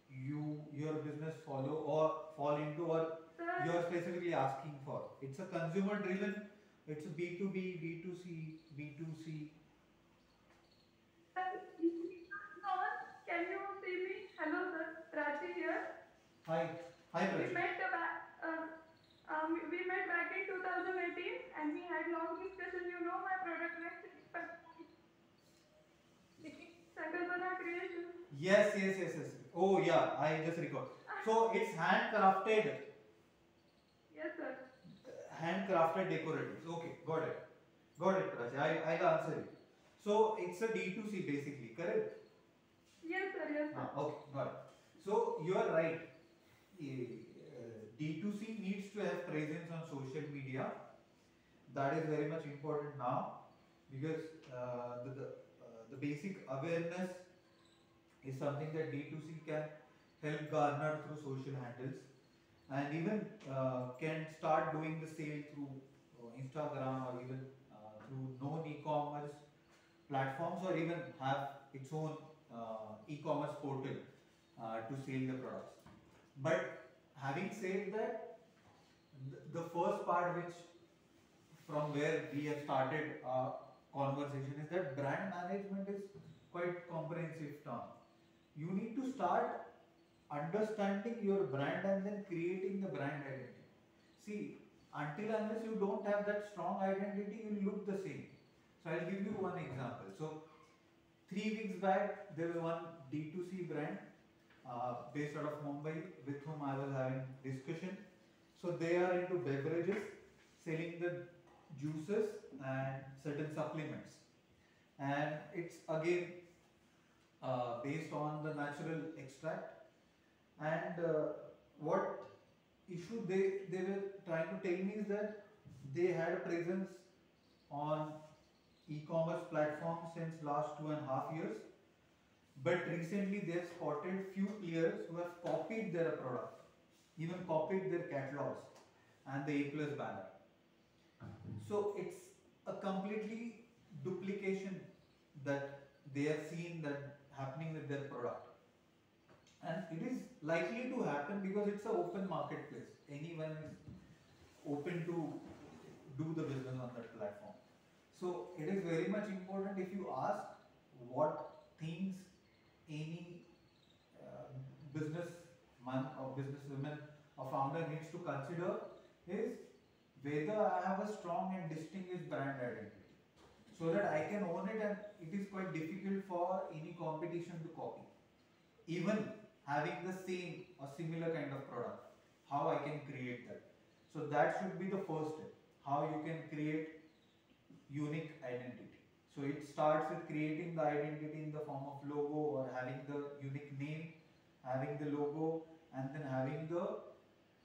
your business follow or fall into, or Sir, you're specifically asking for. It's a consumer driven, it's a B2B, B2C, B2C. sir, can you see me? Hello sir, Prachi here. Hi Prachi. We met back in 2018 and we had long discussion. You know my product next Sakabana Creation. Yes. Oh yeah, I just recall. So it's handcrafted. Yes sir. Handcrafted decoratives. Okay, got it Prachi. I'll answer you. So it's a D2C basically, correct? Yes sir, yes sir. Okay, got it. So you are right. D2C needs to have presence on social media, that is very much important now, because the basic awareness is something that D2C can help garner through social handles, and even can start doing the sale through Instagram, or even through known e-commerce platforms, or even have its own e-commerce portal to sell the products. But having said that, the first part, which from where we have started our conversation, is that brand management is quite comprehensive term. You need to start understanding your brand and then creating the brand identity. See, until unless you don't have that strong identity, you look the same. So I'll give you one example. So 3 weeks back, there was one D2C brand based out of Mumbai with whom I was having discussion. So they are into beverages, selling the juices and certain supplements, and it's again based on the natural extract. And what issue they were trying to tell me is that they had a presence on e-commerce platforms since last 2.5 years, but recently they have spotted few players who have copied their product, even copied their catalogs and the A+ banner. So it's a completely duplication that they have seen that happening with their product, and it is likely to happen because it's an open marketplace. Anyone is open to do the business on that platform. So it is very much important, if you ask what things any businessman or businesswoman or founder needs to consider, is whether I have a strong and distinguished brand identity, so that I can own it and it is quite difficult for any competition to copy. Even having the same or similar kind of product, how I can create that. So that should be the first step, how you can create unique identity. So it starts with creating the identity in the form of logo, or having the unique name, having the logo, and then having the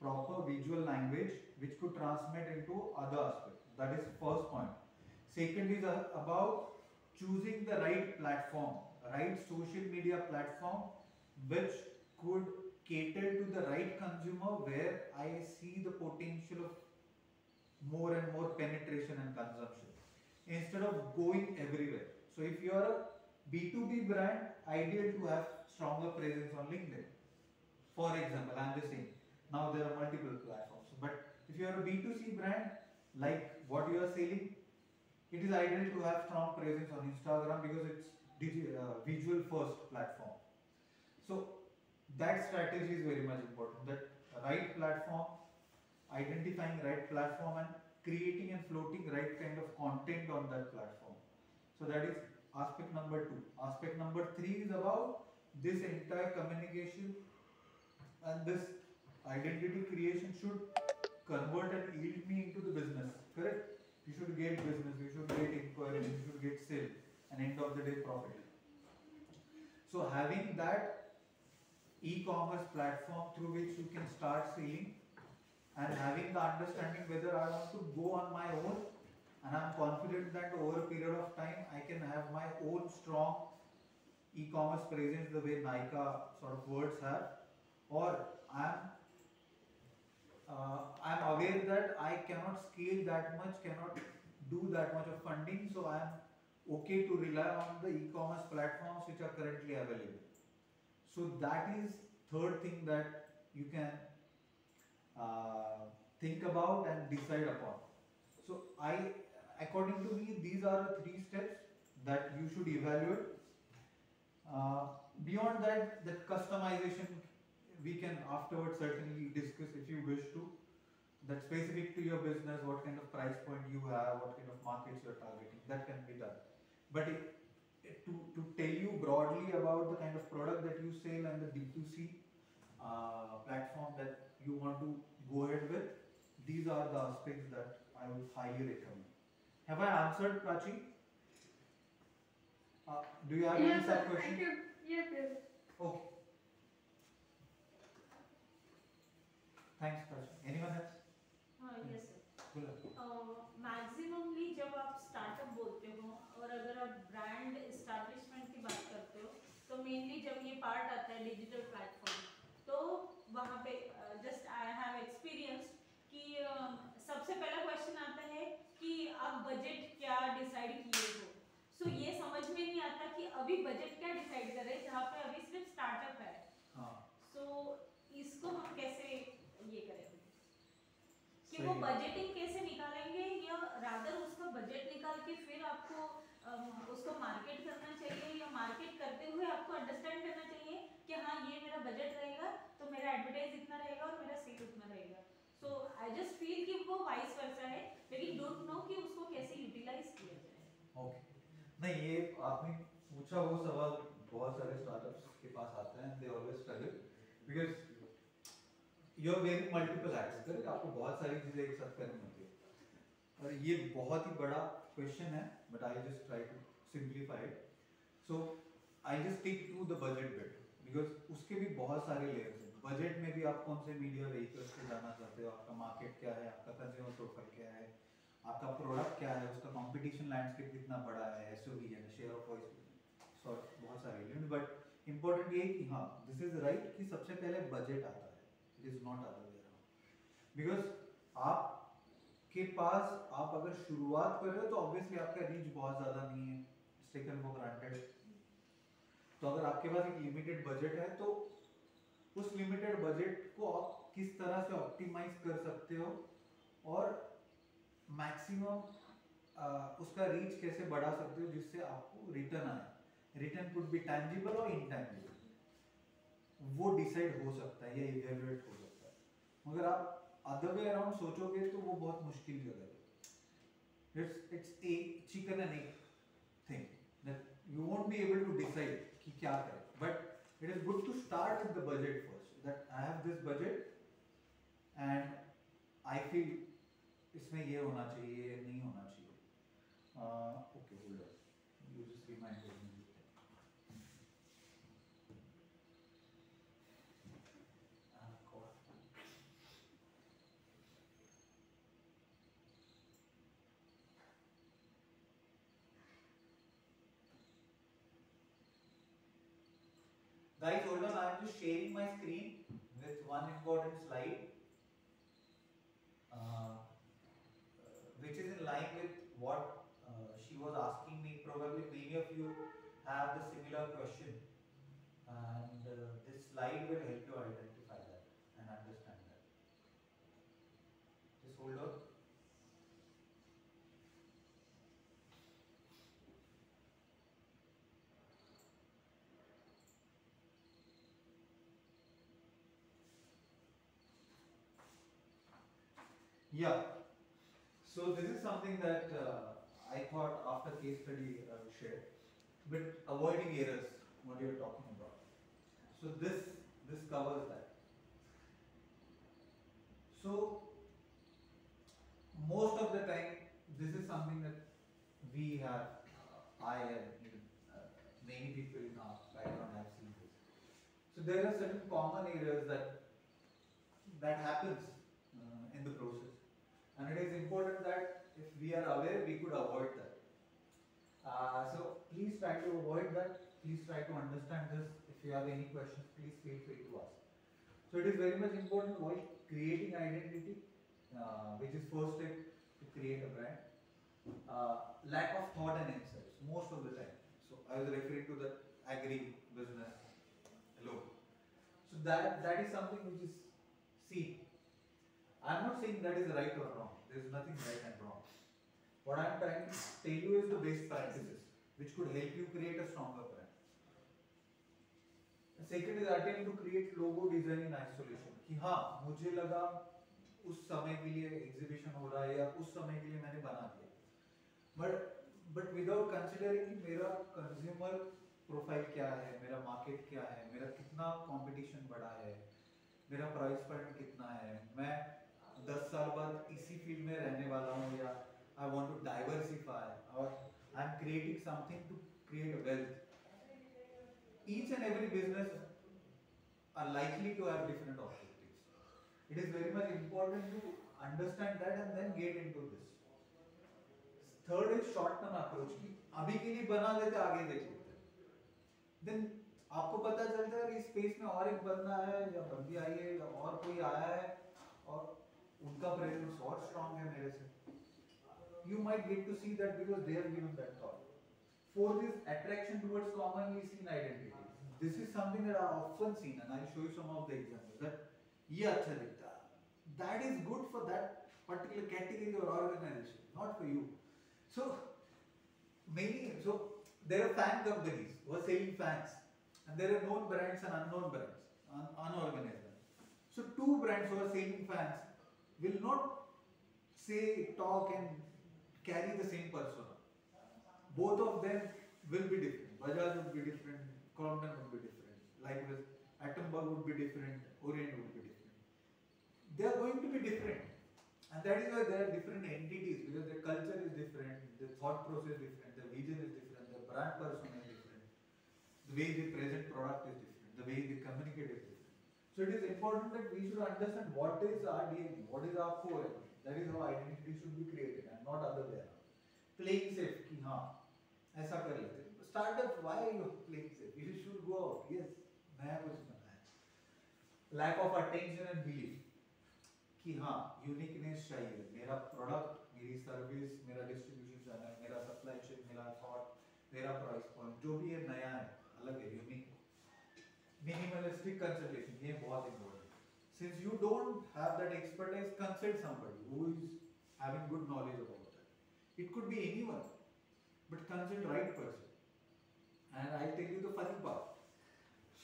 proper visual language which could transmit into other aspects. That is first point. Second is about choosing the right platform, right social media platform which could cater to the right consumer, where I see the potential of more and more penetration and consumption, instead of going everywhere. So if you are a B2B brand, ideal to have stronger presence on LinkedIn. For example, I am just saying, now there are multiple platforms. But if you are a B2C brand, like what you are selling, it is ideal to have strong presence on Instagram, because it's visual first platform. So that strategy is very much important, that right platform, identifying right platform, and creating and floating right kind of content on that platform. So that is aspect number 2. Aspect number 3 is about this entire communication, and this identity creation should convert and yield me into the business, correct? You should get business, you should get inquiries, you should get sale, and end of the day profit. So having that e-commerce platform through which you can start selling, and having the understanding whether I want to go on my own, and I am confident that over a period of time I can have my own strong e-commerce presence the way Nykaa sort of words have, or I'm aware that I cannot scale that much, cannot do that much of funding, so I am okay to rely on the e-commerce platforms which are currently available. So that is third thing that you can think about and decide upon. So according to me, these are the 3 steps that you should evaluate. Beyond that, the customization we can afterwards certainly discuss if you wish to. That specific to your business, what kind of price point you have, what kind of markets you are targeting, that can be done. But to tell you broadly about the kind of product that you sell and the D2C platform that you want to go ahead with, these are the aspects that I would highly recommend. Have I answered, Prachi? Do you have any Yes, sir. sub-question? Thank you. Yes, yes. Okay. Thanks, Prachi. Anyone else? Yes, sir. Good luck. Maximum part आता है digital platform, तो वहाँ पे just I have experience कि सबसे पहला question आता है कि आप बजट क्या डिसाइड किए हो। सो ये समझ में नहीं आता कि अभी बजट क्या डिसाइड कर रहे हैं जहाँ पे अभी सिर्फ स्टार्टअप है। सो इसको हम कैसे ये करेंगे कि वो बजटिंग कैसे निकालेंगे, या रादर उसका बजट निकाल के फिर आपको उसको मार्केट करना चाहिए, या मार्केट करते हुए आपको अंडरस्टैंड करना चाहिए कि हाँ ये मेरा बजट रहेगा तो मेरा एडवर्टाइज इतना रहेगा और मेरा सेल उतना रहेगा। सो आई जस्ट फील कि वो वाइस वर्सा है, लेकिन डोंट नो कि उसको कैसे यूटिलाइज किया जाए। ओके, नहीं ये आपने पूछा वो सवाल बहुत सारे स्टार्टअप्स के पास आते हैं, they always struggle because you are wearing multiple hats, correct, आपको बहुत सारी चीजें एक साथ करनी होती है और ये बहुत ही बड़ा क्वेश्चन है, but I just try to simplify it. So I just stick to the budget bit because उसके भी बहुत सारे लेयर्स हैं। बजट में भी आप कौन से मीडिया व्हीकल्स पे जाना चाहते हो, आपका मार्केट क्या है, आपका कंज्यूमर प्रोफाइल क्या है, आपका प्रोडक्ट क्या है, उसका कंपटीशन लैंडस्केप कितना बड़ा है, एसओवी है, शेयर ऑफ वॉइस, बहुत सारे एलिमेंट, बट इंपॉर्टेंट ये कि हाँ दिस इज राइट कि सबसे पहले बजट आता है, it is not other way around. Because आप के पास आप अगर शुरुआत कर रहे हो तो ऑब्वियसली आपका रीच बहुत ज़्यादा नहीं है, टेकन फॉर ग्रांटेड। तो अगर आपके पास एक लिमिटेड बजट है तो उस लिमिटेड बजट को आप किस तरह से ऑप्टिमाइज कर सकते हो और मैक्सिमम उसका रीच कैसे बढ़ा सकते हो जिससे आपको रिटर्न आए। रिटर्न कुड बी टैंजिबल और इनटैंजिबल, वो डिसाइड हो सकता है या इवैल्यूएट हो सकता है। मगर आप अदर वे अराउंड सोचोगे तो वो बहुत मुश्किल जगह है। It's a chicken and egg thing that you won't be able to decide कि क्या करें, but it is good to start with the budget first, that I have this budget and I feel इसमें ये होना चाहिए या नहीं होना चाहिए। Okay, hold on, you just remind me. Guys, hold on, I am just sharing my screen with one important slide, which is in line with what she was asking me. Probably many of you have the similar question, and this slide will help you identify that and understand that. Just hold on. Yeah. So this is something that I thought after case study I will share. But avoiding errors, what you are talking about. So this covers that. So most of the time, this is something that we have, I and even many people in our background have seen this. So there are certain common errors that happens in the process, and it is important that if we are aware, we could avoid that. So please try to avoid that. Please try to understand this. If you have any questions, please feel free to ask. So it is very much important while creating identity, which is first step to create a brand. Lack of thought and insights most of the time. So I was referring to the agri business. Hello. So that is something which is seen. I'm not saying that is right or wrong. There is nothing right and wrong. What I'm trying to tell you is the best practices which could help you create a stronger brand. The second is attempt to create logo design in isolation. कि हाँ मुझे लगा उस समय के लिए exhibition हो रहा है या उस समय के लिए मैंने बना दिया, बट विदाउट कंसिडरिंग कि मेरा कंज्यूमर प्रोफाइल क्या है, मेरा मार्केट क्या है, मेरा कितना कंपटीशन बढ़ा है, मेरा प्राइस पॉइंट कितना है, मैं 10 साल बाद इसी फील्ड में रहने वाला हूँ या I want to diversify or I am creating something to create wealth. Each and every business are likely to have different objectives. It is very much important to understand that and then get into this. Third is short term approach. अभी के लिए बना लेते आगे देख लेते. Then आपको पता चलता है इस स्पेस में और एक बंदा है या बंदी आई है या और कोई आया है और उनका प्रेजेंस और स्ट्रांग है मेरे से. You might get to see that because they have given that thought. Fourth is attraction towards commonly seen identity. This is something that I often seen, and I'll show you some of the examples. That ये अच्छा दिखता है. That is good for that particular category or organization, not for you. So there are fan companies who are selling fans, and there are known brands and unknown brands, unorganized brands. So two brands who are selling fans will not say, talk and carry the same persona. Both of them will be different. Bajaj would be different, Crompton would be different. Likewise, Attenborough would be different, Orient would be different. They are going to be different. And that is why they are different entities, because their culture is different, their thought process is different, their vision is different, their brand persona is different, the way they present product is different, the way they communicate is different. So it is important that we should understand what is our DNA, what is our core. That is how identity should be created and not other way around. Playing safe, कि हाँ ऐसा कर लेते. Startups, why are you playing safe? You should go out. Yes, नया कुछ करना है. Lack of attention and belief. कि हाँ uniqueness चाहिए. मेरा product, मेरी service, मेरा distribution channel, मेरा supply chain, मेरा thought, मेरा price point, जो भी है नया है, अलग है, unique. Minimalistic consultation, ये बहुत important. Since you don't have that expertise, consult somebody who is having good knowledge about that. It could be anyone, but consult right person. And I'll tell you the funny part.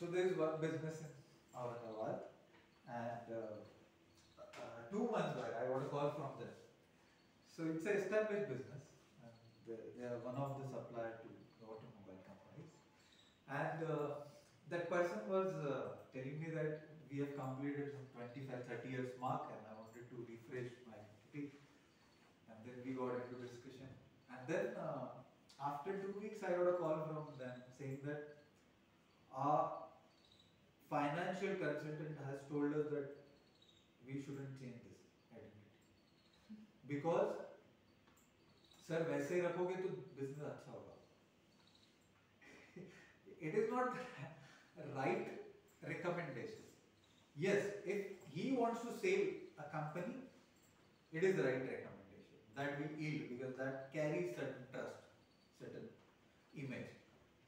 So there is one business in Aurangabad, and 2 months back I got a call from them. So it's an established business, and they are one of the supplier to the automobile companies. And that person was telling me that we have completed some 25-30 years mark, and I wanted to refresh my identity. And then we got into discussion. And then after 2 weeks, I got a call from them saying that our financial consultant has told us that we shouldn't change this identity. Because, sir, वैसे ही रखोगे तो business अच्छा होगा. It is not right recommendation. Yes, if he wants to sell a company, it is the right recommendation. That will yield because that carries certain trust, certain image.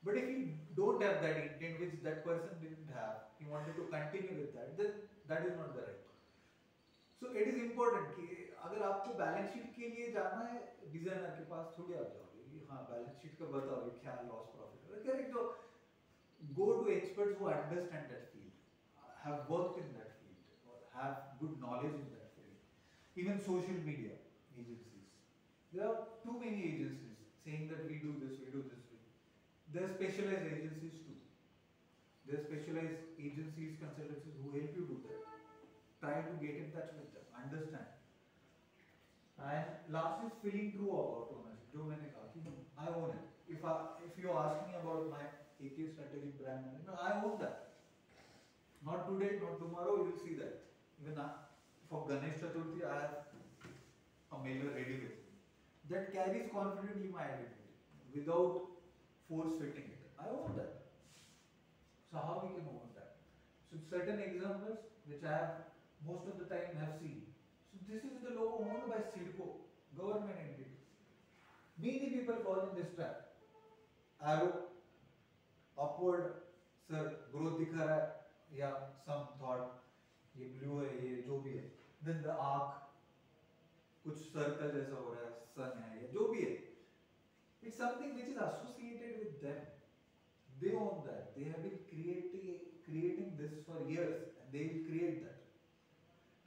But if you don't have that intent, which that person didn't have, he wanted to continue with that, then that is not the right. So it is important कि अगर आपको balance sheet के लिए जाना है designer के पास थोड़ी आप जाओगे हाँ बैलेंस शीट का बताओगे क्या लॉस प्रॉफिट करेक्ट तो go to experts who understand that field, have worked in that field, or have good knowledge in that field. Even social media agencies. There are too many agencies saying that we do this. There are specialized agencies too. There are specialized agencies, consultancies who help you do that. Try to get in touch with them, understand. And last is feeling true about ownership. जो मैंने कहा कि I own it. If you ask me about my AK strategic brand management, I own that. Not today, not tomorrow, you will see that. Even for Ganesh Chaturthi, I have a mailer ready with me. That carries confidently my identity without force fitting it. I own that. So how we can own that? So certain examples which I have most of the time have seen. So this is the logo owned by CIDCO, government entity. Many people fall in this trap. Arrow, upward, sir, growth दिखा रहा है या some thought, ये blue है ये जो भी है. Then the arc, कुछ circle जैसा हो रहा है, sun है या जो भी है. It's something which is associated with them. They own that. They have been creating this for years, and they will create that.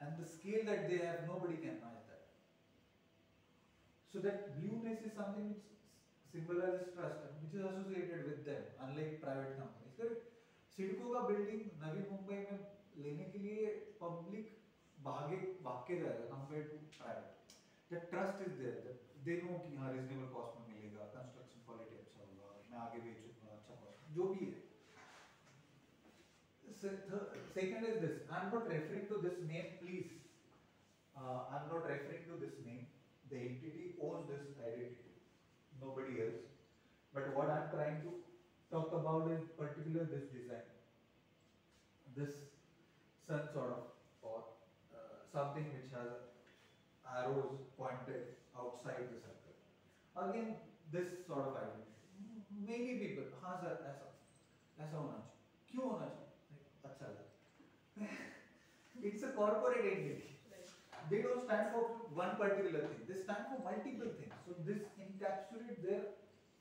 And the scale that they have, nobody can match that. So that blueness is something which symbolizes trust and which is associated with them, unlike private companies. CIDCO का building Navi Mumbai में लेने के लिए public भाग के जाएगा compared to private. The trust is there. That they know कि हाँ reasonable cost में मिलेगा, construction quality अच्छा होगा, मैं आगे बेचूंगा अच्छा cost, जो भी है. Second is this. I'm not referring to this name, please. I'm not referring to this name. The entity owns this identity, nobody else. But what I'm trying to talk about in particular this design, this sun sort of, or something which has arrows pointed outside the circle. Again, this sort of identity. Many people, हाँ sir ऐसा ऐसा होना चाहिए, क्यों होना चाहिए, अच्छा लगा. It's a corporate entity. They don't stand for one particular thing. They stand for multiple things. So this encapsulates their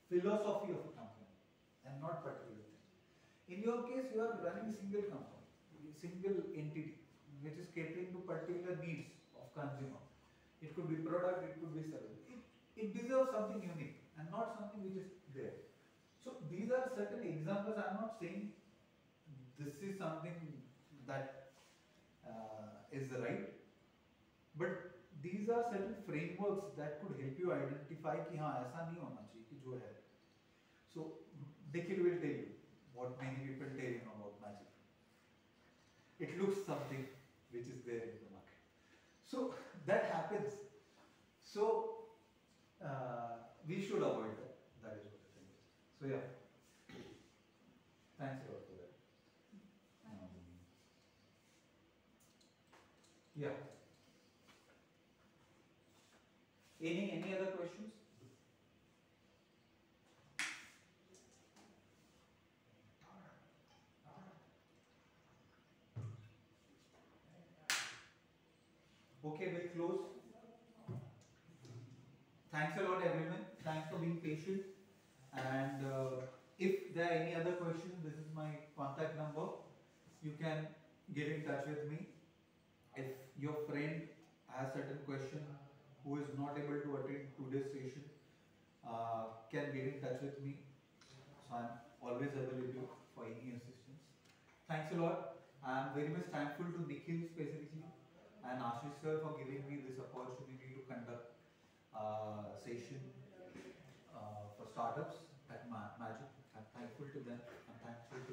philosophy of a company and not particular thing. In your case, you are running a single company, single entity, which is catering to particular needs of consumer. It could be product, it could be service. It deserves something unique and not something which is there. So these are certain examples. I am not saying this is something that is right, but these are certain frameworks that could help you identify कि हाँ ऐसा नहीं होना चाहिए कि जो है. So Nikhil will tell you what many people tell you about magic. It looks something which is there in the market. So that happens. So we should avoid that. That is what the thing is. So yeah, thanks a lot for that. Yeah. Any other questions? Okay, we'll close. Thanks a lot, everyone. Thanks for being patient. And if there are any other questions, this is my contact number. You can get in touch with me. If your friend has certain question who is not able to attend today's session, can get in touch with me. So I'm always available for any assistance. Thanks a lot. I'm very much thankful to Nikhil specifically and Ashish sir for giving me this opportunity to conduct session for startups at Magic. I'm thankful to them. I'm thankful to